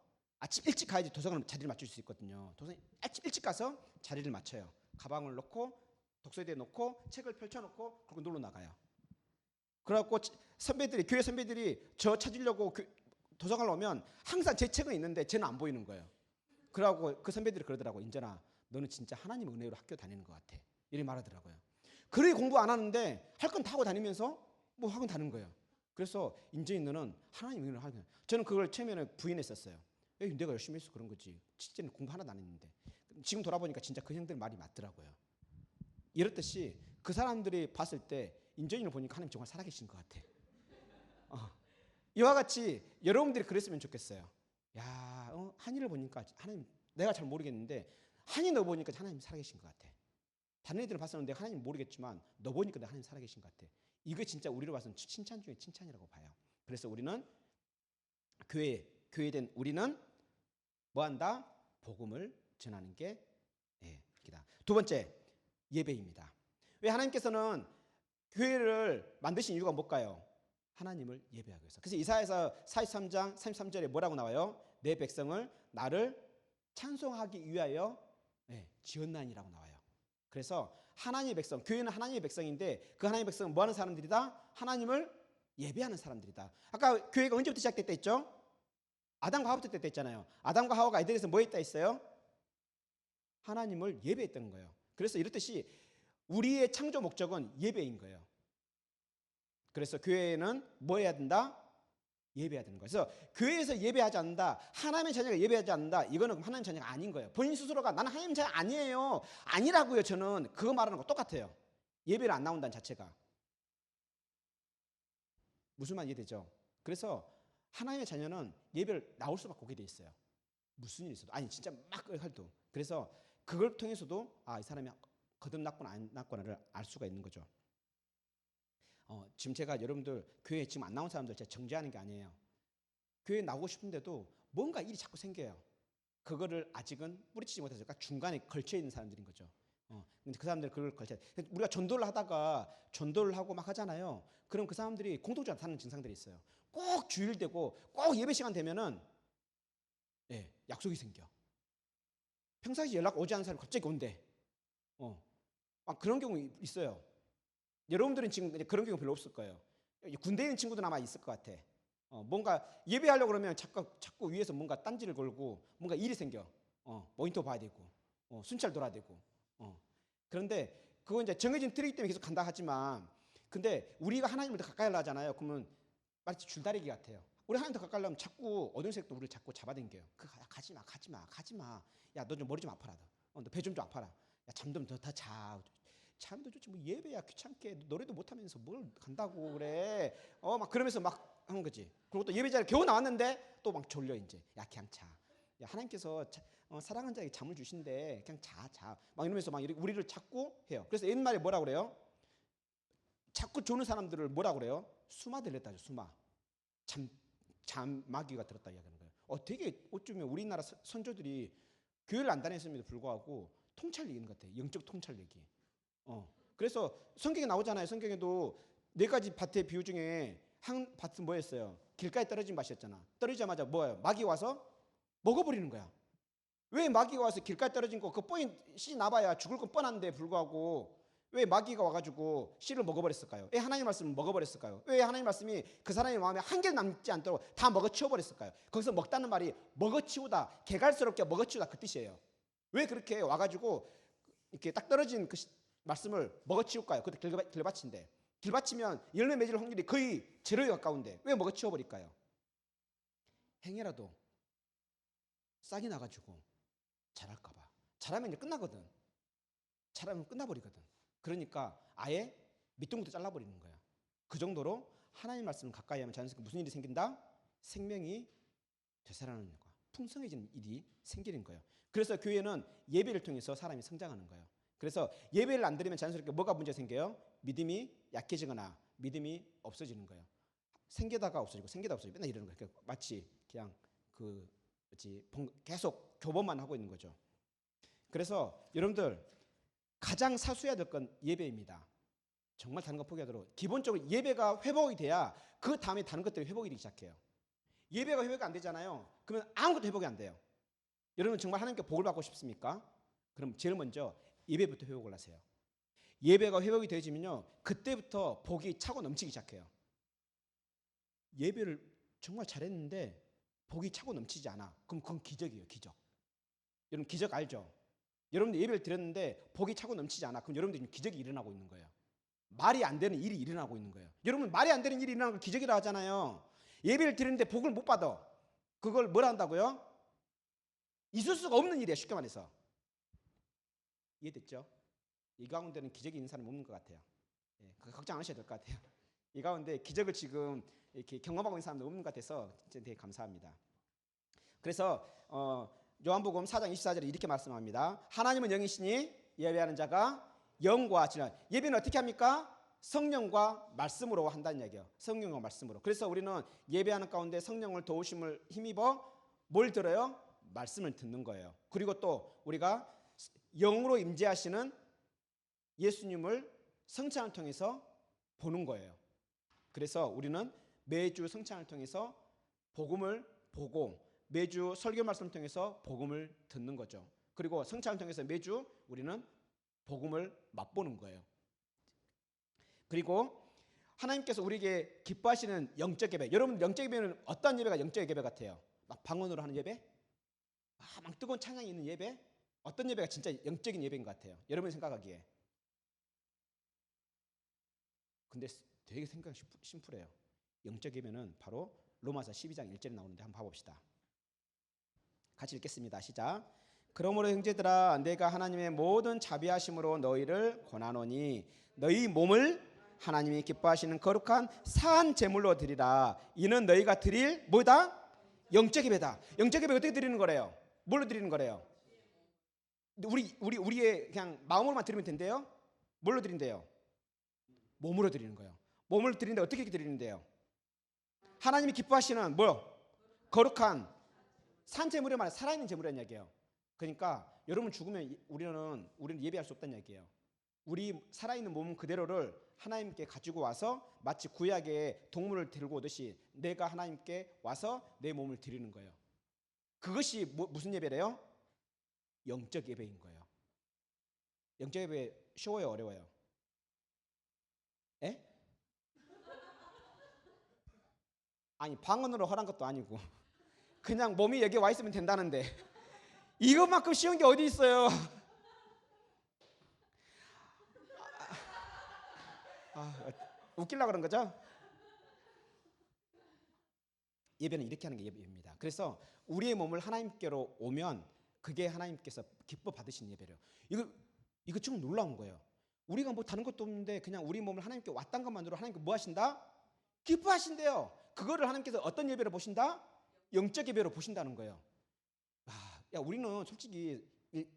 아침 일찍 가야지 도서관을 자리를 맞출 수 있거든요. 도서관 아침 일찍 가서 자리를 맞춰요. 가방을 놓고 독서대에 놓고 책을 펼쳐놓고 그리고 놀러 나가요. 그래갖고 선배들이 교회 선배들이 저 찾으려고 도서관을 오면 항상 제 책은 있는데 쟤는 안 보이는 거예요. 그러고 그 선배들이 그러더라고. 인전아, 너는 진짜 하나님의 은혜로 학교 다니는 것 같아. 이렇게 말하더라고요. 그러게 공부 안 하는데 할 건 다 하고 다니면서 뭐 학원 다는 거예요. 그래서 인전이 너는 하나님의 은혜로 하는 거야. 저는 그걸 처음에는 부인했었어요. 에이, 내가 열심히 해서 그런 거지. 진짜는 공부 하나도 안 했는데. 지금 돌아보니까 진짜 그 형들 말이 맞더라고요. 이렇듯이 그 사람들이 봤을 때 인전이를 보니까 하나님 정말 살아계신 것 같아. 이와 같이 여러분들이 그랬으면 좋겠어요. 야, 한이를 보니까 하나님, 내가 잘 모르겠는데 한이 너 보니까 하나님 살아계신 것 같아. 다른 애들은 봤었는데 하나님 모르겠지만 너 보니까 내가 하나님 살아계신 것 같아. 이게 진짜 우리로 봐서는 칭찬 중에 칭찬이라고 봐요. 그래서 우리는 교회된 우리는 뭐한다? 복음을 전하는 게 그렇다. 두 번째, 예배입니다. 왜 하나님께서는 교회를 만드신 이유가 뭘까요? 하나님을 예배하기 위해서. 그래서 이사야서 43장 33절에 뭐라고 나와요? 내 백성을 나를 찬송하기 위하여 지었나니라고 나와요. 그래서 하나님의 백성, 교회는 하나님의 백성인데 그 하나님의 백성은 뭐하는 사람들이다? 하나님을 예배하는 사람들이다. 아까 교회가 언제부터 시작됐다 했죠? 아담과 하와부터 됐다 했잖아요. 아담과 하와가 에덴에서 뭐 했다 했어요? 하나님을 예배했던 거예요. 그래서 이렇듯이 우리의 창조 목적은 예배인 거예요. 그래서 교회는 뭐 해야 된다? 예배해야 되는 거예요. 그래서 교회에서 예배하지 않는다, 하나님의 자녀가 예배하지 않는다, 이거는 하나님 자녀가 아닌 거예요. 본인 스스로가 나는 하나님 자녀 아니에요, 아니라고요. 저는 그거 말하는 거 똑같아요. 예배를 안 나온다는 자체가. 무슨 말 이해되죠? 그래서 하나님의 자녀는 예배를 나올 수밖에 없게 돼 있어요. 무슨 일이 있어도, 아니 진짜 막 할도. 그래서 그걸 통해서도 이 사람이 거듭났거나 안 났거나를 알 수가 있는 거죠. 지금 제가 여러분들 교회에 지금 안 나온 사람들 제가 정죄하는 게 아니에요. 교회에 나오고 싶은데도 뭔가 일이 자꾸 생겨요. 그거를 아직은 뿌리치지 못해서 중간에 걸쳐 있는 사람들인 거죠. 근데 그 사람들 그걸 걸쳐. 우리가 전도를 하다가 전도를 하고 막 하잖아요. 그럼 그 사람들이 공통적으로 나타나는 증상들이 있어요. 꼭 주일 되고 꼭 예배 시간 되면은 약속이 생겨. 평상시 연락 오지 않는 사람이 갑자기 온대. 그런 경우 있어요. 여러분들은 지금 그런 경우 별로 없을 거예요. 군대에 있는 친구도 아마 있을 것 같아. 뭔가 예배하려고 그러면 자꾸 위에서 뭔가 딴지를 걸고 뭔가 일이 생겨. 모니터 봐야 되고, 순찰 돌아야 되고. 그런데 그건 이제 정해진 트릭 때문에 계속 간다 하지만, 근데 우리가 하나님을 더 가까이 하려잖아요. 그러면 마치 줄다리기 같아요. 우리 하나님 더 가까이 하려면 자꾸 어두운 색도 우리를 자꾸 잡아당겨요. 가지 마. 야, 너 좀 머리 좀 아파라. 너 배 좀 아파라. 야, 잠 좀 더 자. 잠도 좋지 뭐 예배야 귀찮게 노래도 못하면서 뭘 간다고 그래. 막 그러면서 막 하는 거지. 그리고 또 예배자를 겨우 나왔는데 또 막 졸려 이제. 야 그냥 자. 야 하나님께서 사랑하는 자에게 잠을 주신대. 그냥 자. 막 이러면서 막 우리를 자꾸 해요. 그래서 옛말에 뭐라 그래요? 자꾸 조는 사람들을 뭐라 그래요? 수마 들렸다죠. 수마. 잠마귀가 들었다 이야기하는 거예요. 되게 어쩌면 우리나라 선조들이 교회를 안 다녔음에도 불구하고 통찰력인 것 같아요. 영적 통찰력이. 그래서 성경에 나오잖아요. 성경에도 4가지 밭의 비유 중에 한 밭은 뭐였어요? 길가에 떨어진 밭이었잖아. 떨어지자마자 뭐예요? 마귀 와서 먹어버리는 거야. 왜 마귀가 와서 길가에 떨어진 거, 그 뻔히 씨 나봐야 죽을 건 뻔한데 불구하고 왜 마귀가 와가지고 씨를 먹어버렸을까요? 왜 하나님의 말씀을 먹어버렸을까요? 왜 하나님의 말씀이 그 사람의 마음에 한 개 남지 않도록 다 먹어치워버렸을까요? 거기서 먹다는 말이 먹어치우다, 개갈스럽게 먹어치우다 그 뜻이에요. 왜 그렇게 와가지고 이렇게 딱 떨어진 그 말씀을 먹어치울까요? 그때 길밭인데 길밭이면 열매 맺을 확률이 거의 제로에 가까운데 왜 먹어치워버릴까요? 행여라도 싹이 나가지고 자랄까봐. 자라면 이제 끝나거든. 자라면 끝나버리거든. 그러니까 아예 밑둥부터 잘라버리는 거야. 그 정도로 하나님 말씀을 가까이 하면 자연스럽게 무슨 일이 생긴다? 생명이 되살아나는 거야. 풍성해지는 일이 생기는 거예요. 그래서 교회는 예배를 통해서 사람이 성장하는 거예요. 그래서 예배를 안 드리면 자연스럽게 뭐가 문제 생겨요? 믿음이 약해지거나 믿음이 없어지는 거예요. 생기다가 없어지고 맨날 이러는 거예요. 마치 그냥 계속 교범만 하고 있는 거죠. 그래서 여러분들 가장 사수해야 될 건 예배입니다. 정말 다른 거 포기하도록 기본적으로 예배가 회복이 돼야 그 다음에 다른 것들이 회복이 되기 시작해요. 예배가 회복이 안 되잖아요. 그러면 아무것도 회복이 안 돼요. 여러분 정말 하나님께 복을 받고 싶습니까? 그럼 제일 먼저 예배부터 회복을 하세요. 예배가 회복이 되어지면요, 그때부터 복이 차고 넘치기 시작해요. 예배를 정말 잘했는데 복이 차고 넘치지 않아. 그럼 그건 기적이에요, 기적. 여러분 기적 알죠? 여러분들 예배를 드렸는데 복이 차고 넘치지 않아. 그럼 여러분들 지금 기적이 일어나고 있는 거예요. 말이 안 되는 일이 일어나고 있는 거예요. 여러분 말이 안 되는 일이 일어나는 걸 기적이라 하잖아요. 예배를 드리는데 복을 못 받아. 그걸 뭐라 한다고요? 있을 수가 없는 일이에요. 쉽게 말해서. 이해됐죠? 이 가운데는 기적이 있는 사람이 없는 것 같아요. 예, 걱정 안 하셔도 될 것 같아요. 이 가운데 기적을 지금 이렇게 경험하고 있는 사람도 없는 것 같아서 진짜 되게 감사합니다. 그래서 요한복음 4장 24절에 이렇게 말씀합니다. 하나님은 영이시니 예배하는 자가 영과 진리라. 예배는 어떻게 합니까? 성령과 말씀으로 한다는 얘기예요. 성령과 말씀으로. 그래서 우리는 예배하는 가운데 성령을 도우심을 힘입어 뭘 들어요? 말씀을 듣는 거예요. 그리고 또 우리가 영으로 임재하시는 예수님을 성찬을 통해서 보는 거예요. 그래서 우리는 매주 성찬을 통해서 복음을 보고 매주 설교 말씀을 통해서 복음을 듣는 거죠. 그리고 성찬을 통해서 매주 우리는 복음을 맛보는 거예요. 그리고 하나님께서 우리에게 기뻐하시는 영적 예배. 여러분 영적 예배는 어떤 예배가 영적 예배 같아요? 막 방언으로 하는 예배? 막 뜨거운 찬양이 있는 예배? 어떤 예배가 진짜 영적인 예배인 것 같아요? 여러분이 생각하기에. 근데 되게 생각이 심플해요. 영적 예배는 바로 로마서 12장 1절에 나오는데 한번 봐봅시다. 같이 읽겠습니다. 시작. 그러므로 형제들아 내가 하나님의 모든 자비하심으로 너희를 권하노니 너희 몸을 하나님이 기뻐하시는 거룩한 산 제물로 드리라. 이는 너희가 드릴 뭐다? 영적 예배다. 영적 예배 어떻게 드리는 거래요? 뭘로 드리는 거래요? 우리의 그냥 마음으로만 드리면 된대요? 뭘로 드린대요? 몸으로 드리는 거예요. 몸을 드리는데 어떻게 드리는데요? 하나님이 기뻐하시는 뭐요? 거룩한 산 제물이 말이야. 살아있는 제물이라는 얘기예요. 그러니까 여러분 죽으면 우리는 예배할 수 없다는 얘기예요. 우리 살아있는 몸 그대로를 하나님께 가지고 와서 마치 구약에 동물을 들고 오듯이 내가 하나님께 와서 내 몸을 드리는 거예요. 그것이 무슨 예배래요? 영적 예배인 거예요. 영적 예배 쉬워요, 어려워요? 에? 아니 방언으로 허란 것도 아니고 그냥 몸이 여기 와 있으면 된다는데 이것만큼 쉬운 게 어디 있어요? 웃기려고 그런 거죠? 예배는 이렇게 하는 게 예배입니다. 그래서 우리의 몸을 하나님께로 오면 그게 하나님께서 기뻐 받으신 예배래요. 이거 좀 놀라운 거예요. 우리가 뭐 다른 것도 없는데 그냥 우리 몸을 하나님께 왔다는 것만으로 하나님께 뭐 하신다? 기뻐하신대요. 그거를 하나님께서 어떤 예배로 보신다? 영적 예배로 보신다는 거예요. 야, 우리는 솔직히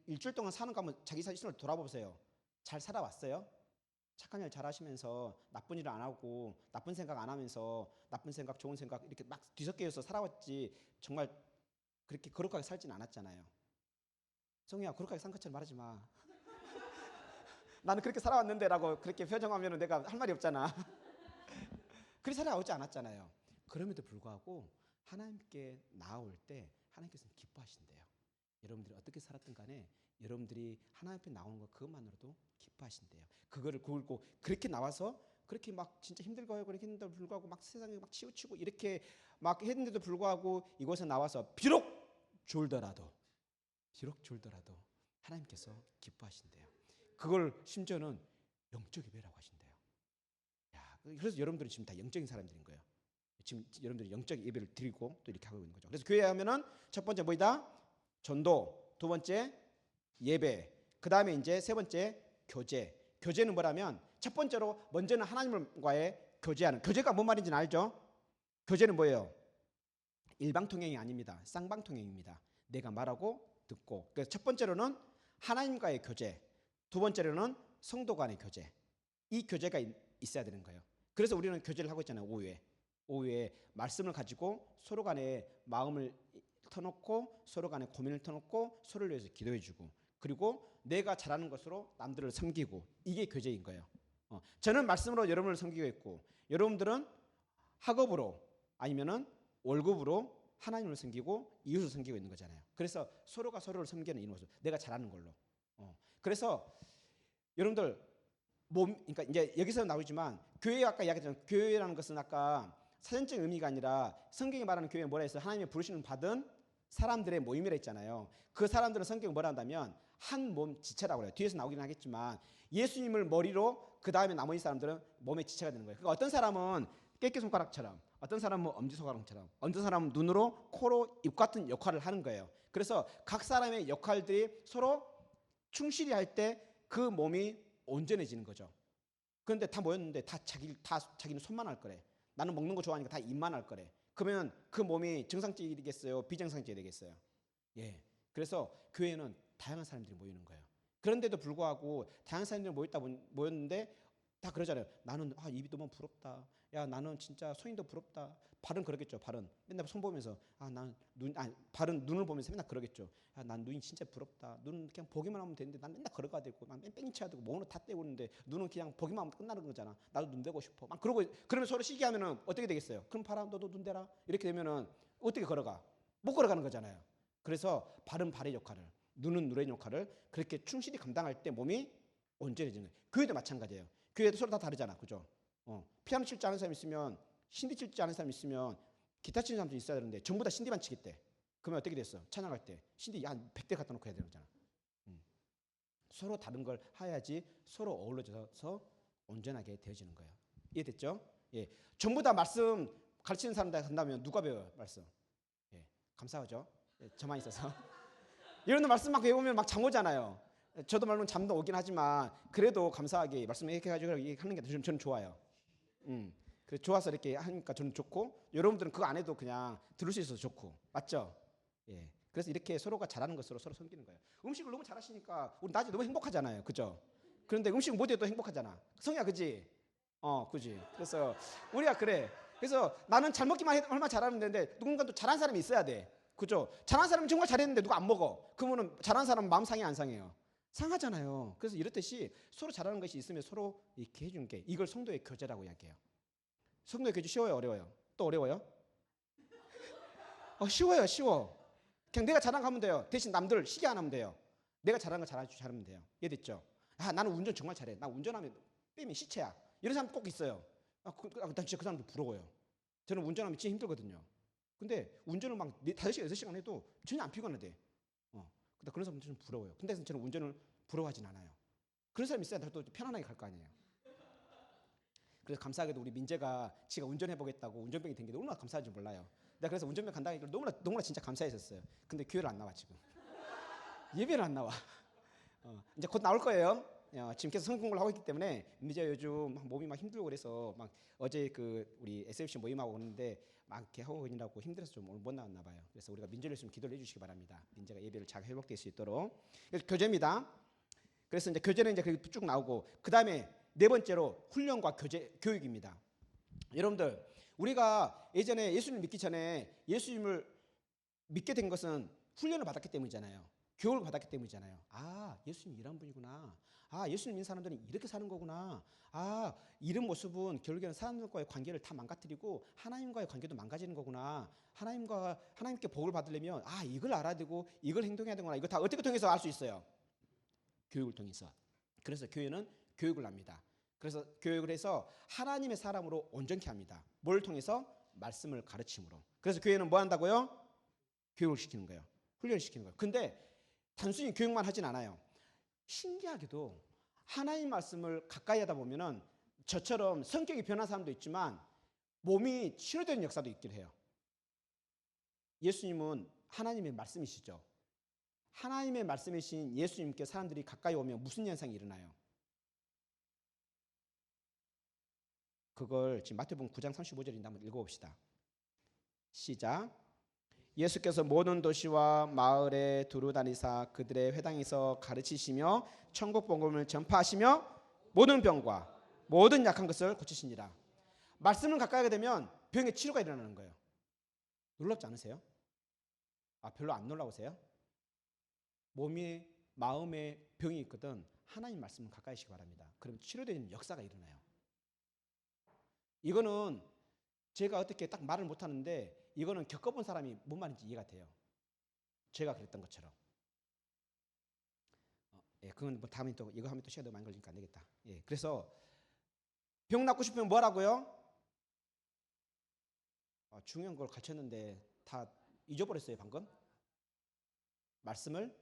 일주일 동안 사는 거 한번 자기 자신을 돌아보세요. 잘 살아왔어요? 착한 일 잘 하시면서 나쁜 일 안 하고 나쁜 생각 안 하면서 나쁜 생각 좋은 생각 이렇게 막 뒤섞여서 살아왔지 정말 그렇게 거룩하게 살진 않았잖아요. 성희야 거룩하게 산 것처럼 말하지 마. 나는 그렇게 살아왔는데 라고 그렇게 표정하면 내가 할 말이 없잖아. 그렇게 살아오지 않았잖아요. 그럼에도 불구하고 하나님께 나아올 때 하나님께서는 기뻐하신대요. 여러분들이 어떻게 살았든 간에 여러분들이 하나님 앞에 나오는 것 그것만으로도 기뻐하신대요. 그거를 굴고 그렇게 나와서 그렇게 막 진짜 힘들고 하고 그렇게 했는데도 불구하고 막 세상에 막 치우치고 이렇게 막 했는데도 불구하고 이곳에 나와서 비록 졸더라도 하나님께서 기뻐하신대요. 그걸 심지어는 영적 예배라고 하신대요. 야, 그래서 여러분들은 지금 다 영적인 사람들인 거예요. 지금 여러분들이 영적 예배를 드리고 또 이렇게 하고 있는 거죠. 그래서 교회 하면은 첫 번째 뭐이다? 전도, 두 번째 예배, 그 다음에 이제 세 번째 교제. 교제는 뭐라면 첫 번째로 먼저는 하나님과의 교제하는. 교제가 뭔 말인지는 알죠? 교제는 뭐예요? 일방통행이 아닙니다. 쌍방통행입니다. 내가 말하고 듣고. 그래서 첫 번째로는 하나님과의 교제, 두 번째로는 성도 간의 교제. 이 교제가 있어야 되는 거예요. 그래서 우리는 교제를 하고 있잖아요. 오후에 말씀을 가지고 서로 간의 마음을 터놓고 서로 간의 고민을 터놓고 서로를 위해서 기도해주고 그리고 내가 잘하는 것으로 남들을 섬기고 이게 교제인 거예요. 저는 말씀으로 여러분을 섬기고 있고 여러분들은 학업으로 아니면은 월급으로 하나님을 섬기고 이웃을 섬기고 있는 거잖아요. 그래서 서로가 서로를 섬기는 이 모습, 내가 잘하는 걸로. 그래서 여러분들 그러니까 이제 여기서 나오지만 교회 아까 이야기했잖아요. 교회라는 것은 아까 사전적 의미가 아니라 성경이 말하는 교회는 뭐라 했어요? 하나님의 부르심을 받은 사람들의 모임이라 했잖아요. 그 사람들은 성경이 뭐라 한다면 한 몸 지체라고 그래요. 뒤에서 나오긴 하겠지만 예수님을 머리로 그 다음에 나머지 사람들은 몸의 지체가 되는 거예요. 그러니까 어떤 사람은 깨끼 손가락처럼, 어떤 사람은 엄지 손가락처럼, 어떤 사람은 눈으로, 코로, 입 같은 역할을 하는 거예요. 그래서 각 사람의 역할들이 서로 충실히 할 때 그 몸이 온전해지는 거죠. 그런데 다 모였는데 다 자기는 손만 할 거래. 나는 먹는 거 좋아하니까 다 입만 할 거래. 그러면 그 몸이 정상적이 되겠어요? 비정상적이 되겠어요? 예. 그래서 교회는 다양한 사람들이 모이는 거예요. 그런데도 불구하고 다양한 사람들이 모였는데 다 그러잖아요. 나는 입이 너무 부럽다. 야, 나는 진짜 소인도 부럽다. 발은 그러겠죠. 발은 맨날 손 보면서 발은 눈을 보면서 맨날 그러겠죠. 야, 난 눈이 진짜 부럽다. 눈은 그냥 보기만 하면 되는데 난 맨날 걸어가야 되고 막 뺑뺑이 쳐야 되고 몸으로 다 떼고 있는데 눈은 그냥 보기만 하면 끝나는 거잖아. 나도 눈 대고 싶어. 막 그러면 서로 시기하면은 어떻게 되겠어요? 그럼 봐라, 너도 눈 대라. 이렇게 되면은 어떻게 걸어가? 못 걸어가는 거잖아요. 그래서 발은 발의 역할을, 눈은 눈의 역할을 그렇게 충실히 감당할 때 몸이 온전해지는 거예요. 교회도 마찬가지예요. 교회도 서로 다 다르잖아, 그죠? 피아노 칠 줄 아는 사람 있으면, 신디 칠 줄 아는 사람 있으면 기타 치는 사람도 있어야 되는데 전부 다 신디만 치겠대. 그러면 어떻게 됐어? 찬양할 때 신디 100대 갖다 놓고 해야 되는 거잖아. 서로 다른 걸 해야지 서로 어우러져서 온전하게 되어지는 거예요. 이해됐죠? 예, 전부 다 말씀 가르치는 사람들 한다면 누가 배워요? 말씀. 예, 감사하죠. 예, 저만 있어서. 여러분들 말씀 막 배우면 막 잠 오잖아요. 저도 물론 잠도 오긴 하지만 그래도 감사하게 말씀 이렇게 해가지고 하는 게 저는 좋아요. 그래서 좋아서 이렇게 하니까 저는 좋고 여러분들은 그거 안 해도 그냥 들을 수 있어서 좋고 맞죠? 예. 그래서 이렇게 서로가 잘하는 것으로 서로 섬기는 거예요. 음식을 너무 잘하시니까 우리 낮에 너무 행복하잖아요, 그죠? 그런데 음식 못해도 행복하잖아. 성이야, 그지? 그지? 그래서 우리가 그래. 그래서 나는 잘 먹기만 해도 얼마나 잘하면 되는데 누군가 또 잘하는 사람이 있어야 돼. 그죠? 잘하는 사람이 정말 잘했는데 누가 안 먹어. 그러면은 잘하는 사람은 마음 상해 안 상해요? 상하잖아요. 그래서 이렇듯이 서로 잘하는 것이 있으면 서로 이렇게 해주는 게 이걸 성도의 교제라고 이야기해요. 성도의 교제 쉬워요, 어려워요? 또 어려워요? 쉬워요, 쉬워. 그냥 내가 잘한 거 하면 돼요. 대신 남들 시기 안 하면 돼요. 내가 잘하는 거 잘하면 돼요. 이해됐죠? 나는 운전 정말 잘해. 나 운전하면 빼면 시체야. 이런 사람 꼭 있어요. 난 진짜 그 사람도 부러워요. 저는 운전하면 진짜 힘들거든요. 근데 운전을 막 5시간, 6시간 해도 전혀 안 피곤하대. 근데 그런 사람 좀 부러워요. 근데 저는 운전을 부러워하진 않아요. 그런 사람이 있어야 또 편안하게 갈 거 아니에요. 그래서 감사하게도 우리 민재가 지가 운전해보겠다고 운전병이 된 게 얼마나 감사한지 몰라요. 내가 그래서 운전병 간다니까 너무나 진짜 감사했었어요. 근데 교회를 안 나와 지금. 예배를 안 나와. 이제 곧 나올 거예요. 지금 계속 성공을 하고 있기 때문에 민재가 요즘 몸이 막 힘들고 그래서 막 어제 그 우리 SFC 모임하고 오는데 막 이렇게 하고 있느라고 힘들어서 좀 오늘 못 나왔나 봐요. 그래서 우리가 민재를 좀 기도를 해주시기 바랍니다. 민재가 예배를 잘 회복될 수 있도록. 그래서 교제입니다. 그래서 이제 교제는 이제 쭉 나오고 그 다음에 네 번째로 훈련과 교육입니다. 여러분들 우리가 예전에 예수님을 믿기 전에 예수님을 믿게 된 것은 훈련을 받았기 때문이잖아요. 교육을 받았기 때문이잖아요. 예수님이 이런 분이구나. 예수님 믿는 사람들은 이렇게 사는 거구나. 이런 모습은 결국에는 사람들과의 관계를 다 망가뜨리고 하나님과의 관계도 망가지는 거구나. 하나님께 복을 받으려면 이걸 알아야 되고 이걸 행동해야 되구나. 이거 다 어떻게 통해서 알 수 있어요? 교육을 통해서. 그래서 교회는 교육을 합니다. 그래서 교육을 해서 하나님의 사람으로 온전케 합니다. 뭘 통해서? 말씀을 가르침으로. 그래서 교회는 뭐 한다고요? 교육을 시키는 거예요. 훈련을 시키는 거예요. 근데 단순히 교육만 하진 않아요. 신기하게도 하나님 말씀을 가까이 하다 보면은 저처럼 성격이 변한 사람도 있지만 몸이 치료되는 역사도 있긴 해요. 예수님은 하나님의 말씀이시죠. 하나님의 말씀이신 예수님께 사람들이 가까이 오면 무슨 현상이 일어나요? 그걸 지금 마태복음 9장 35절인데 한번 읽어봅시다. 시작. 예수께서 모든 도시와 마을에 두루다니사 그들의 회당에서 가르치시며 천국 복음을 전파하시며 모든 병과 모든 약한 것을 고치시니라. 말씀을 가까이 하게 되면 병의 치료가 일어나는 거예요. 놀랍지 않으세요? 별로 안 놀라우세요? 몸에 마음에 병이 있거든 하나님 말씀을 가까이 하시기 바랍니다. 그럼 치료되는 역사가 일어나요. 이거는 제가 어떻게 딱 말을 못하는데 이거는 겪어본 사람이 뭔 말인지 이해가 돼요. 제가 그랬던 것처럼. 예, 그건 뭐 다음에 또 이거 하면 또 시간이 많이 걸리니까 안 되겠다. 예, 그래서 병 낫고 싶으면 뭐라고요? 중요한 걸 가르쳤는데 다 잊어버렸어요 방금. 말씀을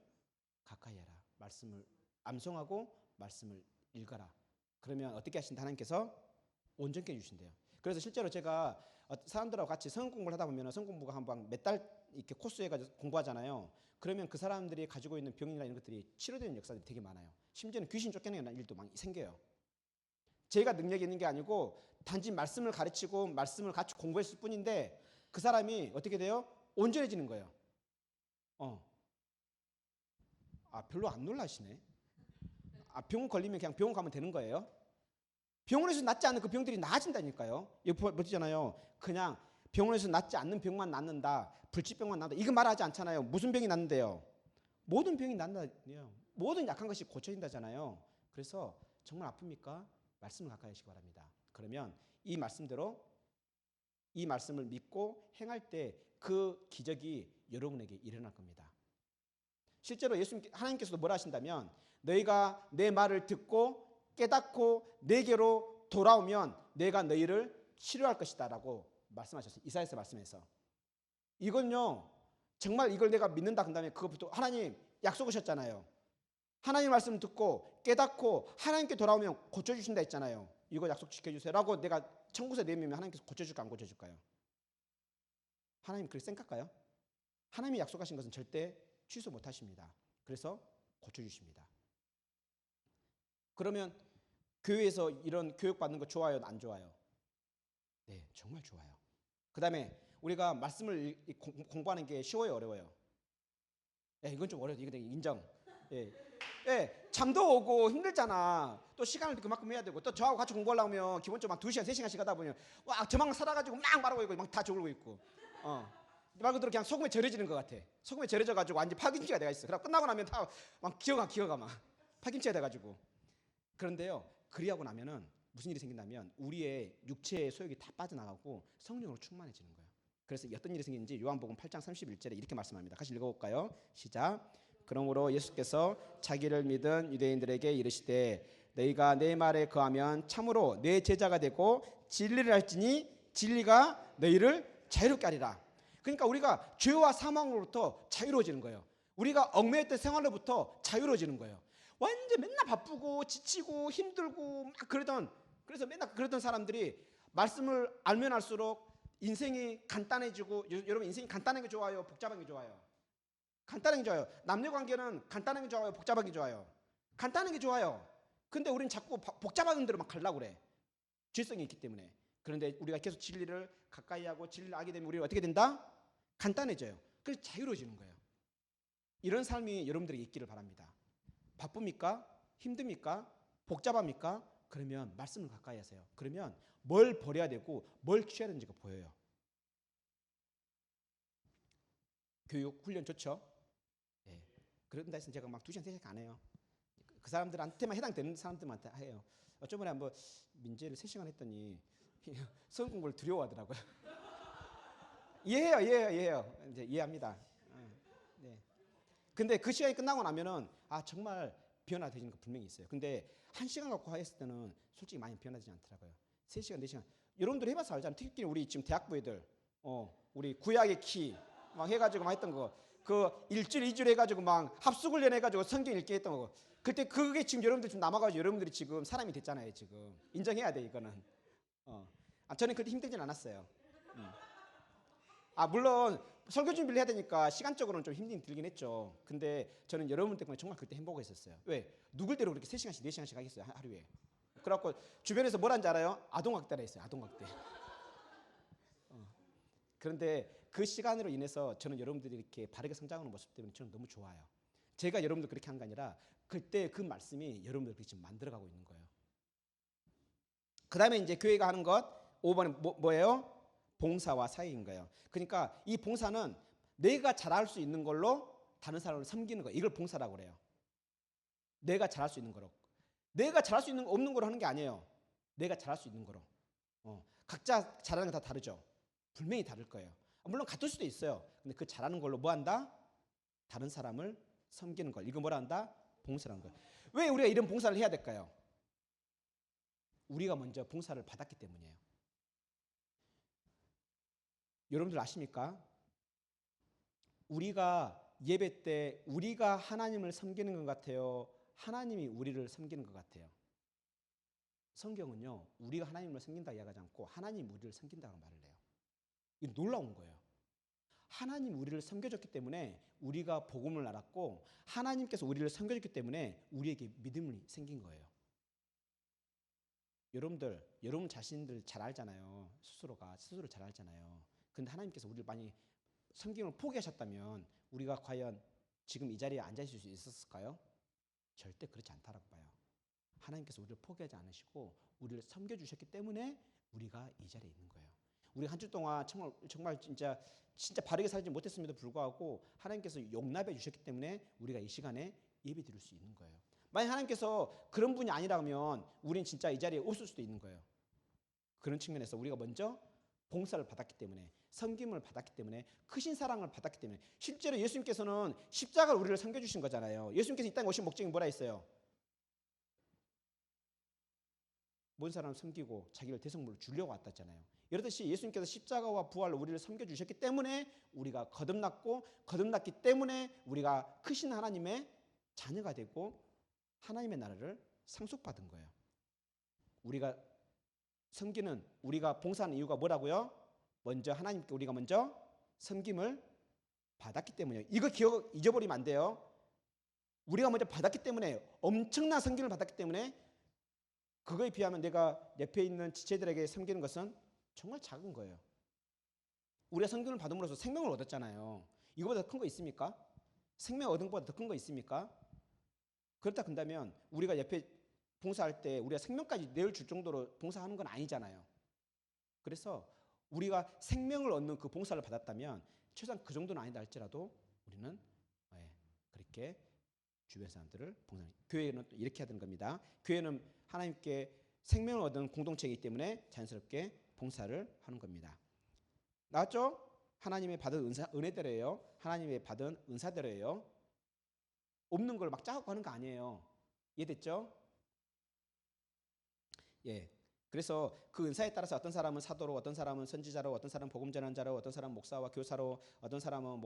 가까이 해라. 말씀을 암송하고 말씀을 읽어라. 그러면 어떻게 하신다? 하나님께서 온전케 해주신대요. 그래서 실제로 제가 사람들하고 같이 성경 공부를 하다 보면 성경 공부가 한 몇 달 이렇게 코스 해가지고 공부하잖아요. 그러면 그 사람들이 가지고 있는 병이나 이런 것들이 치료되는 역사들이 되게 많아요. 심지어는 귀신 쫓겨내는 일도 막 생겨요. 제가 능력이 있는 게 아니고 단지 말씀을 가르치고 말씀을 같이 공부했을 뿐인데 그 사람이 어떻게 돼요? 온전해지는 거예요. 별로 안 놀라시네. 병원 걸리면 그냥 병원 가면 되는 거예요. 병원에서 낫지 않는 그 병들이 나아진다니까요. 여기 보시잖아요. 그냥 병원에서 낫지 않는 병만 낫는다. 불치병만 낫는다. 이거 말하지 않잖아요. 무슨 병이 낫는데요? 모든 병이 낫는다요. 모든 약한 것이 고쳐진다잖아요. 그래서 정말 아픕니까? 말씀을 가까이 하시기 바랍니다. 그러면 이 말씀대로 이 말씀을 믿고 행할 때 그 기적이 여러분에게 일어날 겁니다. 실제로 하나님께서도 뭐라 하신다면 너희가 내 말을 듣고 깨닫고 내게로 돌아오면 내가 너희를 치료할 것이다 라고 말씀하셨어요. 이사야서 말씀에서. 이건요 정말 이걸 내가 믿는다 한다면 그것부터 하나님 약속하셨잖아요. 하나님 말씀 듣고 깨닫고 하나님께 돌아오면 고쳐주신다 했잖아요. 이거 약속 지켜주세요 라고 내가 청구서에 내밀면 하나님께서 고쳐줄까 안 고쳐줄까요? 하나님 그렇게 생각할까요? 하나님이 약속하신 것은 절대 취소 못하십니다. 그래서 고쳐주십니다. 그러면 교회에서 이런 교육받는 거 좋아요? 안 좋아요? 네, 정말 좋아요. 그 다음에 우리가 말씀을 공부하는 게 쉬워요? 어려워요? 네, 이건 좀 어려워요. 이건 인정. 예, 잠도 오고 힘들잖아. 또 시간을 그만큼 해야 되고 또 저하고 같이 공부하려면 기본적으로 막 2시간, 3시간씩 하다 보면 와 저만 살아가지고 막 말하고 있고 막 다 적고 있고 말 그대로 그냥 소금에 절여지는 것 같아. 소금에 절여져가지고 완전 파김치가 돼가 있어. 그럼 끝나고 나면 다 막 기어가 막 파김치가 돼가지고. 그런데요, 그리하고 나면은 무슨 일이 생긴다면 우리의 육체의 소욕이 다 빠져나가고 성령으로 충만해지는 거예요. 그래서 어떤 일이 생기는지 요한복음 8장 31절에 이렇게 말씀합니다. 같이 읽어볼까요? 시작. 그러므로 예수께서 자기를 믿은 유대인들에게 이르시되 너희가 내 말에 거하면 참으로 내 제자가 되고 진리를 할지니 진리가 너희를 자유롭게 하리라. 그러니까 우리가 죄와 사망으로부터 자유로워지는 거예요. 우리가 얽매였던 생활로부터 자유로워지는 거예요. 완전 맨날 바쁘고 지치고 힘들고 막 그래서 맨날 그러던 사람들이 말씀을 알면 알수록 인생이 간단해지고. 여러분 인생이 간단한 게 좋아요? 복잡한 게 좋아요? 간단한 게 좋아요. 남녀 관계는 간단한 게 좋아요? 복잡한 게 좋아요? 간단한 게 좋아요. 근데 우리는 자꾸 복잡한 대로 막 가려고 그래. 죄성이 있기 때문에. 그런데 우리가 계속 진리를 가까이 하고 진리를 알게 되면 우리가 어떻게 된다? 간단해져요. 그래서 자유로워지는 거예요. 이런 삶이 여러분들에게 있기를 바랍니다. 바쁩니까? 힘듭니까? 복잡합니까? 그러면 말씀을 가까이 하세요. 그러면 뭘 버려야 되고 뭘 취해야 되는지가 보여요. 교육, 훈련 좋죠? 네. 그런다 해서 제가 막 2시간, 3시간 안 해요. 그 사람들한테만 해당되는 사람들한테 해요. 저번에 한번 민재를 3시간 했더니 성경 공부를 두려워하더라고요. 이해해요. 이제 이해합니다. 네. 근데 그 시간이 끝나고 나면은 정말 변화되는 거 분명히 있어요. 근데 1시간 갖고 했을 때는 솔직히 많이 변화되지 않더라고요. 3시간, 4시간. 여러분들 해봐서 알잖아요. 특히 우리 지금 대학부 애들, 우리 구약의 키 막 해가지고 막 했던 거, 그 1줄, 2줄 해가지고 막 합숙을 해가지고 성경 읽기 했던 거. 그때 그게 지금 여러분들 좀 남아가지고 여러분들이 지금 사람이 됐잖아요. 지금 인정해야 돼 이거는. 저는 그때 힘들진 않았어요. 물론 설교 준비를 해야 되니까 시간적으로는 좀 힘이 들긴 했죠. 근데 저는 여러분 때문에 정말 그때 행복했었어요. 왜? 누굴 대로 그렇게 3시간씩 4시간씩 하겠어요 하루에. 그래갖고 주변에서 뭐라는지 알아요? 아동학대라 했어요. 아동학대. 그런데 그 시간으로 인해서 저는 여러분들이 이렇게 바르게 성장하는 모습 때문에 저는 너무 좋아요. 제가 여러분들 그렇게 한 게 아니라 그때 그 말씀이 여러분들 그렇게 지금 만들어가고 있는 거예요. 그 다음에 이제 교회가 하는 것 5번은 뭐예요? 봉사와 사역인 거예요. 그러니까 이 봉사는 내가 잘할 수 있는 걸로 다른 사람을 섬기는 거예요. 이걸 봉사라고 그래요. 내가 잘할 수 있는 거로. 내가 잘할 수 있는 없는 거로 하는 게 아니에요. 내가 잘할 수 있는 거로. 각자 잘하는 거 다 다르죠. 분명히 다를 거예요. 물론 같을 수도 있어요. 근데 그 잘하는 걸로 뭐 한다? 다른 사람을 섬기는 걸. 이거 뭐라 한다? 봉사라는 거예요. 왜 우리가 이런 봉사를 해야 될까요? 우리가 먼저 봉사를 받았기 때문이에요. 여러분들 아십니까? 우리가 예배 때 우리가 하나님을 섬기는 것 같아요? 하나님이 우리를 섬기는 것 같아요? 성경은요, 우리가 하나님을 섬긴다 이야기하지 않고 하나님 우리를 섬긴다고 말을 해요. 이게 놀라운 거예요. 하나님 우리를 섬겨줬기 때문에 우리가 복음을 알았고 하나님께서 우리를 섬겨줬기 때문에 우리에게 믿음이 생긴 거예요. 여러분 자신들 잘 알잖아요. 스스로 잘 알잖아요. 근데 하나님께서 우리를 많이 섬김을 포기하셨다면 우리가 과연 지금 이 자리에 앉아 있을 수 있었을까요? 절대 그렇지 않다라고 봐요. 하나님께서 우리를 포기하지 않으시고 우리를 섬겨주셨기 때문에 우리가 이 자리에 있는 거예요. 우리 한 주 동안 정말 진짜 바르게 살지 못했음에도 불구하고 하나님께서 용납해 주셨기 때문에 우리가 이 시간에 예배 드릴 수 있는 거예요. 만약 하나님께서 그런 분이 아니라면 우린 진짜 이 자리에 없을 수도 있는 거예요. 그런 측면에서 우리가 먼저 봉사를 받았기 때문에, 섬김을 받았기 때문에, 크신 사랑을 받았기 때문에, 실제로 예수님께서는 십자가를 우리를 섬겨주신 거잖아요. 예수님께서 이 땅에 오신 목적이 뭐라 했어요? 모든 사람을 섬기고 자기를 대성물로 주려고 왔다잖아요. 이렇듯이 예수님께서 십자가와 부활로 우리를 섬겨주셨기 때문에 우리가 거듭났기 때문에 우리가 크신 하나님의 자녀가 되고 하나님의 나라를 상속받은 거예요. 우리가 섬기는, 우리가 봉사하는 이유가 뭐라고요? 먼저 하나님께 우리가 먼저 섬김을 받았기 때문이에요. 이거 잊어버리면 안 돼요. 우리가 먼저 받았기 때문에, 엄청난 섬김을 받았기 때문에, 그거에 비하면 내가 옆에 있는 지체들에게 섬기는 것은 정말 작은 거예요. 우리가 섬김을 받음으로써 생명을 얻었잖아요. 이거보다 더 큰 거 있습니까? 생명 얻은 것보다 더 큰 거 있습니까? 그렇다 한다면 우리가 옆에 봉사할 때 우리가 생명까지 내어줄 정도로 봉사하는 건 아니잖아요. 그래서 우리가 생명을 얻는 그 봉사를 받았다면 최소한 그 정도는 아니다 할지라도 우리는 그렇게 주변 사람들을 봉사. 교회는 또 이렇게 해야 되는 겁니다. 교회는 하나님께 생명을 얻은 공동체이기 때문에 자연스럽게 봉사를 하는 겁니다. 나왔죠? 하나님의 받은 은혜대로예요. 하나님의 받은 은사대로예요. 없는 걸 막 짜고 하는 거 아니에요. 이해됐죠? 예. 그래서 그 은사에 따라서 어떤 사람은 사도로, 어떤 사람은 선지자로, 어떤 사람은 복음 전환자로, 어떤 사람은 목사와 교사로, 어떤 사람은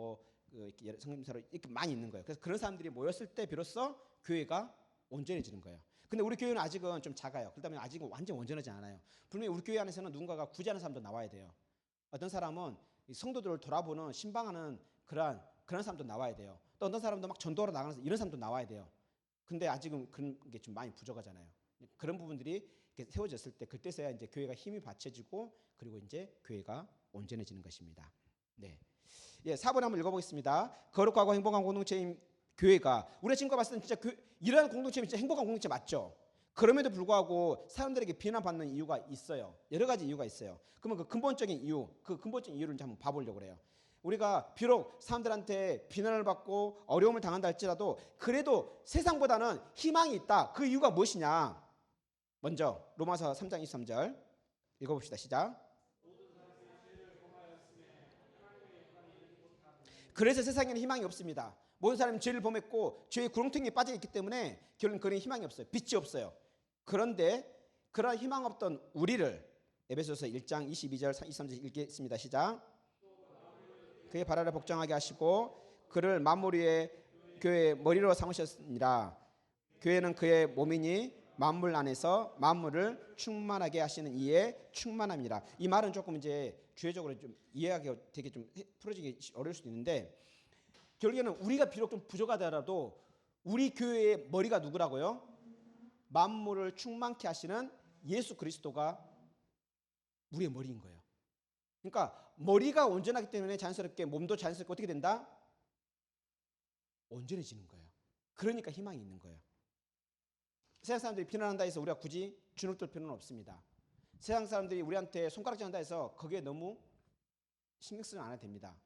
성김사로 이렇게 많이 있는 거예요. 그래서 그런 사람들이 모였을 때 비로소 교회가 온전해지는 거예요. 근데 우리 교회는 아직은 좀 작아요. 그렇다면 아직은 완전 온전하지 않아요. 분명히 우리 교회 안에서는 누군가가 구제하는 사람도 나와야 돼요. 어떤 사람은 성도들을 돌아보는 신방하는 그런 사람도 나와야 돼요. 또 어떤 사람도 막 전도하러 나가는 이런 사람도 나와야 돼요. 근데 아직은 그런 게 좀 많이 부족하잖아요. 그런 부분들이 세워졌을 때 그때서야 이제 교회가 힘이 받쳐지고 그리고 이제 교회가 온전해지는 것입니다. 네. 예, 4번 한번 읽어보겠습니다. 거룩하고 행복한 공동체인 교회가 우리가 지금까지 봤을 때 진짜 이러한 공동체는 진짜 행복한 공동체 맞죠? 그럼에도 불구하고 사람들에게 비난받는 이유가 있어요. 여러 가지 이유가 있어요. 그러면 그 근본적인 이유를 이제 한번 봐보려고 그래요. 우리가 비록 사람들한테 비난을 받고 어려움을 당한다 할지라도 그래도 세상보다는 희망이 있다. 그 이유가 무엇이냐? 먼저 로마서 3장 23절 읽어봅시다. 시작. 그래서 세상에는 희망이 없습니다. 모든 사람이 죄를 범했고 죄의 구렁텅이에 빠져 있기 때문에 결국은 그런 희망이 없어요. 빛이 없어요. 그런데 그런 희망 없던 우리를 에베소서 1장 22절 23절 읽겠습니다. 시작. 그의 발아를 복종하게 하시고 그를 만물 위에 교회의 머리로 삼으셨느니라. 교회는 그의 몸이니 만물 안에서 만물을 충만하게 하시는 이의 충만함이라. 이 말은 조금 이제 주의적으로 좀 이해하기가 되게 좀 풀어지기 어려울 수도 있는데 결국에는 우리가 비록 좀 부족하더라도 우리 교회의 머리가 누구라고요? 만물을 충만케 하시는 예수 그리스도가 우리의 머리인 거예요. 그러니까 머리가 온전하기 때문에 자연스럽게 몸도 자연스럽게 어떻게 된다? 온전해지는 거예요. 그러니까 희망이 있는 거예요. 세상 사람들이 비난한다 해서 우리가 굳이 주눅들 필요는 없습니다. 세상 사람들이 우리한테 손가락질 한다 해서 거기에 너무 신경 쓰지 않아도 됩니다.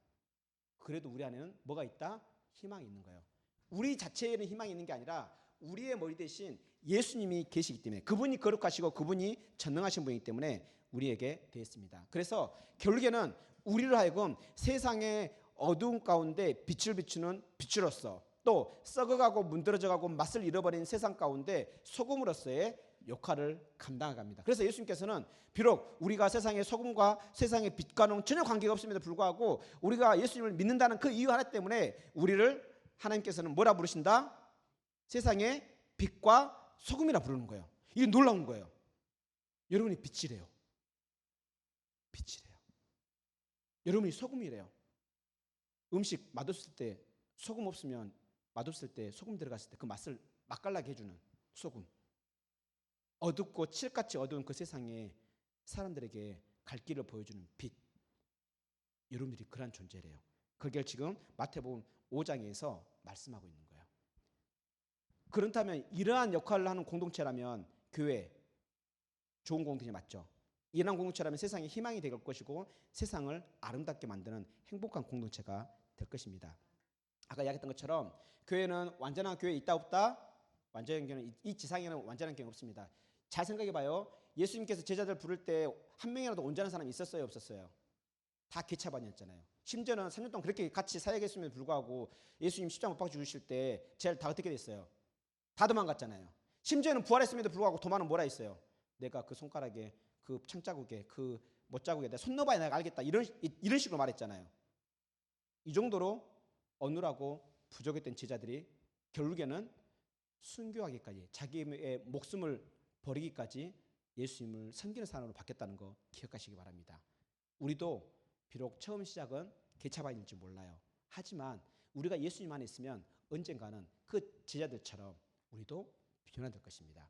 그래도 우리 안에는 뭐가 있다? 희망이 있는 거예요. 우리 자체에는 희망이 있는 게 아니라 우리의 머리 대신 예수님이 계시기 때문에, 그분이 거룩하시고 그분이 전능하신 분이기 때문에 우리에게 되었습니다. 그래서 결국에는 우리를 하여금 세상의 어두운 가운데 빛을 비추는 빛으로서, 또 썩어가고 문드러져가고 맛을 잃어버린 세상 가운데 소금으로서의 역할을 감당합니다. 그래서 예수님께서는 비록 우리가 세상의 소금과 세상의 빛과는 전혀 관계가 없음에도 불구하고 우리가 예수님을 믿는다는 그 이유 하나 때문에 우리를 하나님께서는 뭐라 부르신다? 세상의 빛과 소금이라 부르는 거예요. 이게 놀라운 거예요. 여러분이 빛이래요. 빛이래요. 여러분이 소금이래요. 음식 맛없을 때 소금 없으면, 맛없을 때 소금 들어갔을 때 그 맛을 맛깔나게 해주는 소금. 어둡고 칠같이 어두운 그 세상에 사람들에게 갈 길을 보여주는 빛. 여러분들이 그런 존재래요. 그걸 지금 마태복음 5장에서 말씀하고 있는 거예요. 그렇다면 이러한 역할을 하는 공동체라면 교회, 좋은 공동체 맞죠? 이러한 공동체라면 세상에 희망이 될 것이고 세상을 아름답게 만드는 행복한 공동체가 될 것입니다. 아까 이야기했던 것처럼 교회는 완전한 교회 있다 없다? 완전한 교회는 이 지상에는 완전한 교회는 없습니다. 잘 생각해봐요. 예수님께서 제자들 부를 때 한 명이라도 온전한 사람이 있었어요, 없었어요? 다 개차반이었잖아요. 심지어는 3년 동안 그렇게 같이 사역했음에도 불구하고 예수님 십자가 못 박아 죽으실 때 제자들 다 어떻게 됐어요? 다 도망갔잖아요. 심지어는 부활했음에도 불구하고 도마는 뭐라 했어요? 내가 그 손가락에 그 창자국에 그 못자국에 내가 손 넣어봐야 내가 알겠다, 이런 식으로 말했잖아요. 이 정도로 어눌하고 부족했던 제자들이 결국에는 순교하기까지, 자기의 목숨을 버리기까지 예수님을 섬기는 사람으로 바뀌었다는 거 기억하시기 바랍니다. 우리도 비록 처음 시작은 개차반일지 몰라요. 하지만 우리가 예수님 안에 있으면 언젠가는 그 제자들처럼 우리도 변화될 것입니다.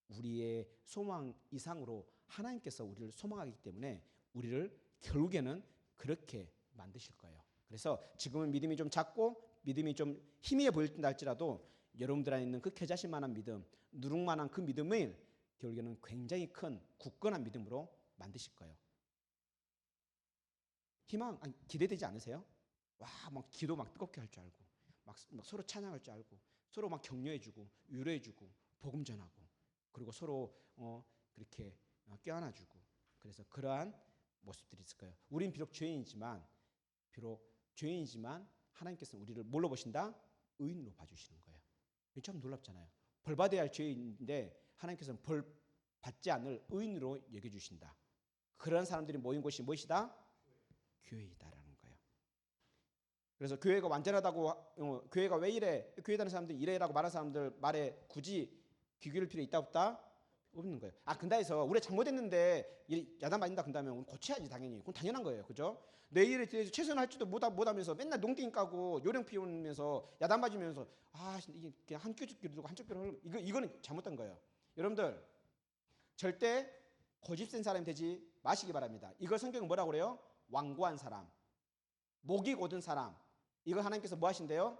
우리의 소망 이상으로 하나님께서 우리를 소망하기 때문에 우리를 결국에는 그렇게 만드실 거예요. 그래서 지금은 믿음이 좀 작고 믿음이 좀 희미해 보인다 할지라도 여러분들 안에 있는 그 겨자씨만한 믿음, 누룩만한 그 믿음을 결국에는 굉장히 큰 굳건한 믿음으로 만드실 거예요. 희망, 기대되지 않으세요? 와, 막 기도 막 뜨겁게 할 줄 알고, 막 서로 찬양할 줄 알고, 서로 막 격려해주고, 위로해주고, 복음 전하고, 그리고 서로 그렇게 껴안아주고, 그래서 그러한 모습들이 있을 거예요. 우린 비록 죄인이지만 하나님께서는 우리를 뭘로 보신다? 의인으로 봐주시는 거예요. 참 놀랍잖아요. 벌 받아야 할 죄인인데 하나님께서는 벌 받지 않을 의인으로 여겨주신다. 그런 사람들이 모인 곳이 무엇이다? 교회이다라는 거예요. 그래서 교회가 완전하다고, 교회가 왜 이래? 교회 다니는 사람들 이래라고 말하는 사람들 말에 굳이 귀 기울일 필요 있다 없다? 없는 거예요. 근다 해서 우리 잘못했는데 야단 맞는다 그런다면 고쳐야지 당연히. 그건 당연한 거예요. 그죠? 내 일에 대해서 최선을 할지도 못하면서 맨날 농땡이 까고 요령 피우면서 야단 맞으면서 이게 그냥 한쪽 귀로 들고 한쪽 귀로 흘러, 이거는 잘못된 거예요. 여러분들 절대 고집센 사람이 되지 마시기 바랍니다. 이걸 성경은 뭐라고 그래요? 완고한 사람, 목이 곧은 사람. 이거 하나님께서 뭐 하신대요?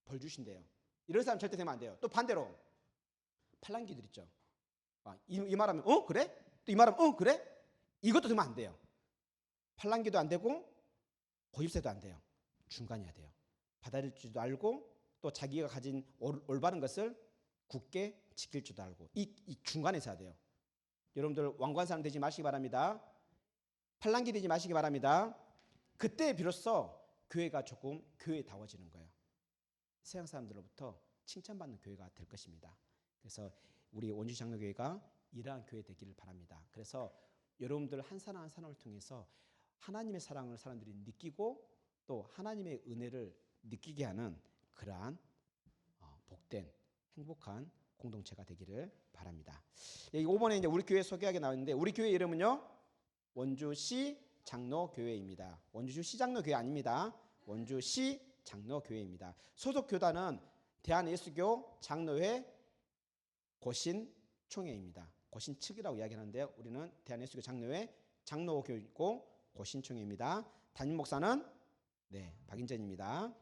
벌 주신대요. 이런 사람 절대 되면 안 돼요. 또 반대로 팔랑귀들 있죠. 이 말하면 그래? 또 이 말하면 그래? 이것도 되면 안 돼요. 팔랑귀도 안 되고 고집세도 안 돼요. 중간이어야 돼요. 받아들일 줄도 알고 또 자기가 가진 올바른 것을 굳게 지킬 줄도 알고 이 중간에서 해야 돼요. 여러분들 완고한 사람 되지 마시기 바랍니다. 팔랑귀 되지 마시기 바랍니다. 그때 비로소 교회가 조금 교회다워지는 거예요. 세상 사람들로부터 칭찬받는 교회가 될 것입니다. 그래서 우리 원주 장로교회가 이러한 교회 되기를 바랍니다. 그래서 여러분들 한 사람 한 사람을 통해서 하나님의 사랑을 사람들이 느끼고 또 하나님의 은혜를 느끼게 하는 그러한 복된 행복한 공동체가 되기를 바랍니다. 여기 5번에 이제 우리 교회 소개하게 나왔는데 우리 교회 이름은요 원주시 장로교회입니다. 원주시 장로교회 아닙니다. 원주시 장로교회입니다. 소속 교단은 대한예수교 장로회 고신총회입니다. 고신측이라고 이야기하는데요. 우리는 대한예수교 장로회 장로교이고 고신총회입니다. 담임 목사는 박인전입니다.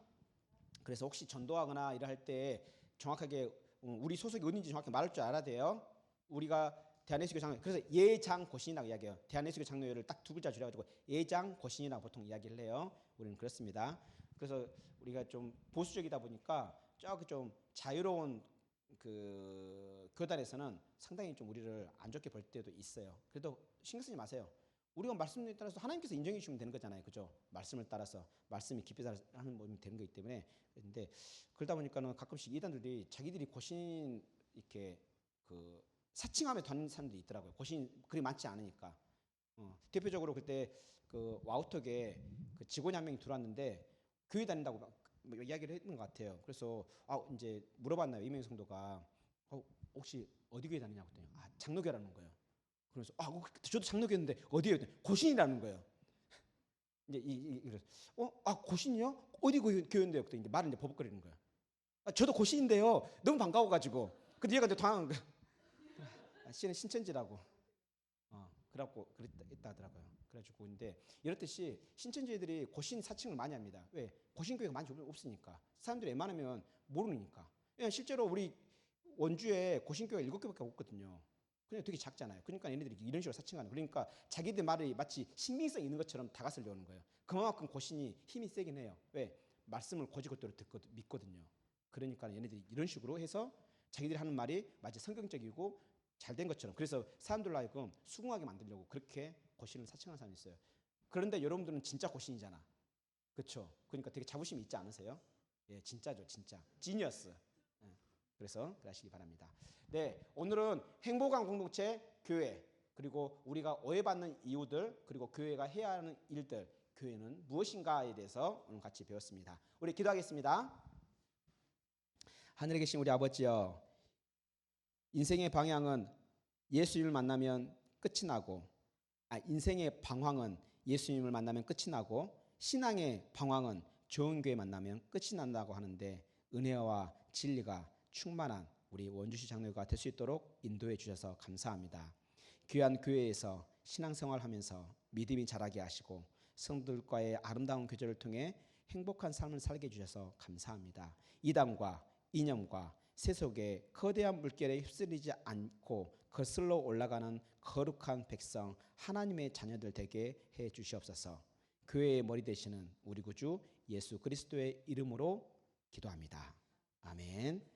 그래서 혹시 전도하거나 일할 때 정확하게 우리 소속이 어딘지 정확히 말할 줄 알아야 돼요. 우리가 대한예수교 장로, 그래서 예장고신이라고 이야기해요. 대한예수교 장로회를 딱 두 글자 줄여가지고 예장고신이라고 보통 이야기를 해요. 우리는 그렇습니다. 그래서 우리가 좀 보수적이다 보니까 저기 좀 자유로운 그 교단에서는 상당히 좀 우리를 안 좋게 볼 때도 있어요. 그래도 신경 쓰지 마세요. 우리가 말씀에 따라서 하나님께서 인정해 주시면 되는 거잖아요. 그죠? 말씀을 따라서 말씀이 깊이 하는 몸이 되는 거기 때문에. 근데 그러다 보니까는 가끔씩 이단들이 자기들이 고신 이렇게 그 사칭하며 다니는 사람들이 있더라고요. 고신 그리 많지 않으니까. 대표적으로 그때 그 와우톡에 그 직원이 한 명이 들어왔는데 교회 다닌다고 뭐 이야기를 했는 것 같아요. 그래서 이제 물어봤나요? 이명 성도가 혹시 어디 교회 다니냐고 했더니 장로교라는 거예요. 그래서 저도 장로교였는데 어디에요? 고신이라는 거예요. 이제 이래서 고신이요? 어디 교회인데요? 그때 이제 말을 이제 버벅거리는 거예요. 저도 고신인데요. 너무 반가워가지고. 근데 얘가 이제 당황한 거예요. 씨는 신천지라고. 그래갖고 그랬다 하더라고요. 그래가지고 근데 이렇듯이 신천지들이 고신 사칭을 많이 합니다. 왜? 고신교회가 많이 없으니까. 사람들이 웬만하면 모르니까. 실제로 우리 원주에 고신교회가 7개밖에 없거든요. 그냥 되게 작잖아요. 그러니까 얘네들이 이런 식으로 사칭하는. 그러니까 자기들 말이 마치 신빙성 있는 것처럼 다가서려는 거예요. 그만큼 고신이 힘이 세긴 해요. 왜? 말씀을 고지고대로 믿거든요. 그러니까 얘네들이 이런 식으로 해서 자기들이 하는 말이 마치 성경적이고 잘된 것처럼. 그래서 사람들로 하여금 수긍하게 만들려고 그렇게 고신을 사칭하는 사람이 있어요. 그런데 여러분들은 진짜 고신이잖아. 그렇죠? 그러니까 되게 자부심이 있지 않으세요? 예, 진짜죠, 진짜. 지니어스. 그래서 그러시기 바랍니다. 네, 오늘은 행복한 공동체 교회, 그리고 우리가 오해받는 이유들, 그리고 교회가 해야 하는 일들, 교회는 무엇인가에 대해서 오늘 같이 배웠습니다. 우리 기도하겠습니다. 하늘에 계신 우리 아버지여, 인생의 방향은 예수님을 만나면 끝이 나고, 인생의 방황은 예수님을 만나면 끝이 나고, 신앙의 방황은 좋은 교회 만나면 끝이 난다고 하는데, 은혜와 진리가 충만한 우리 원주시 장로가 될 수 있도록 인도해 주셔서 감사합니다. 귀한 교회에서 신앙생활하면서 믿음이 자라게 하시고 성도들과의 아름다운 교제를 통해 행복한 삶을 살게 해주셔서 감사합니다. 이단과 이념과 세속의 거대한 물결에 휩쓸리지 않고 거슬러 올라가는 거룩한 백성 하나님의 자녀들 되게 해 주시옵소서. 교회의 머리 되시는 우리 구주 예수 그리스도의 이름으로 기도합니다. 아멘.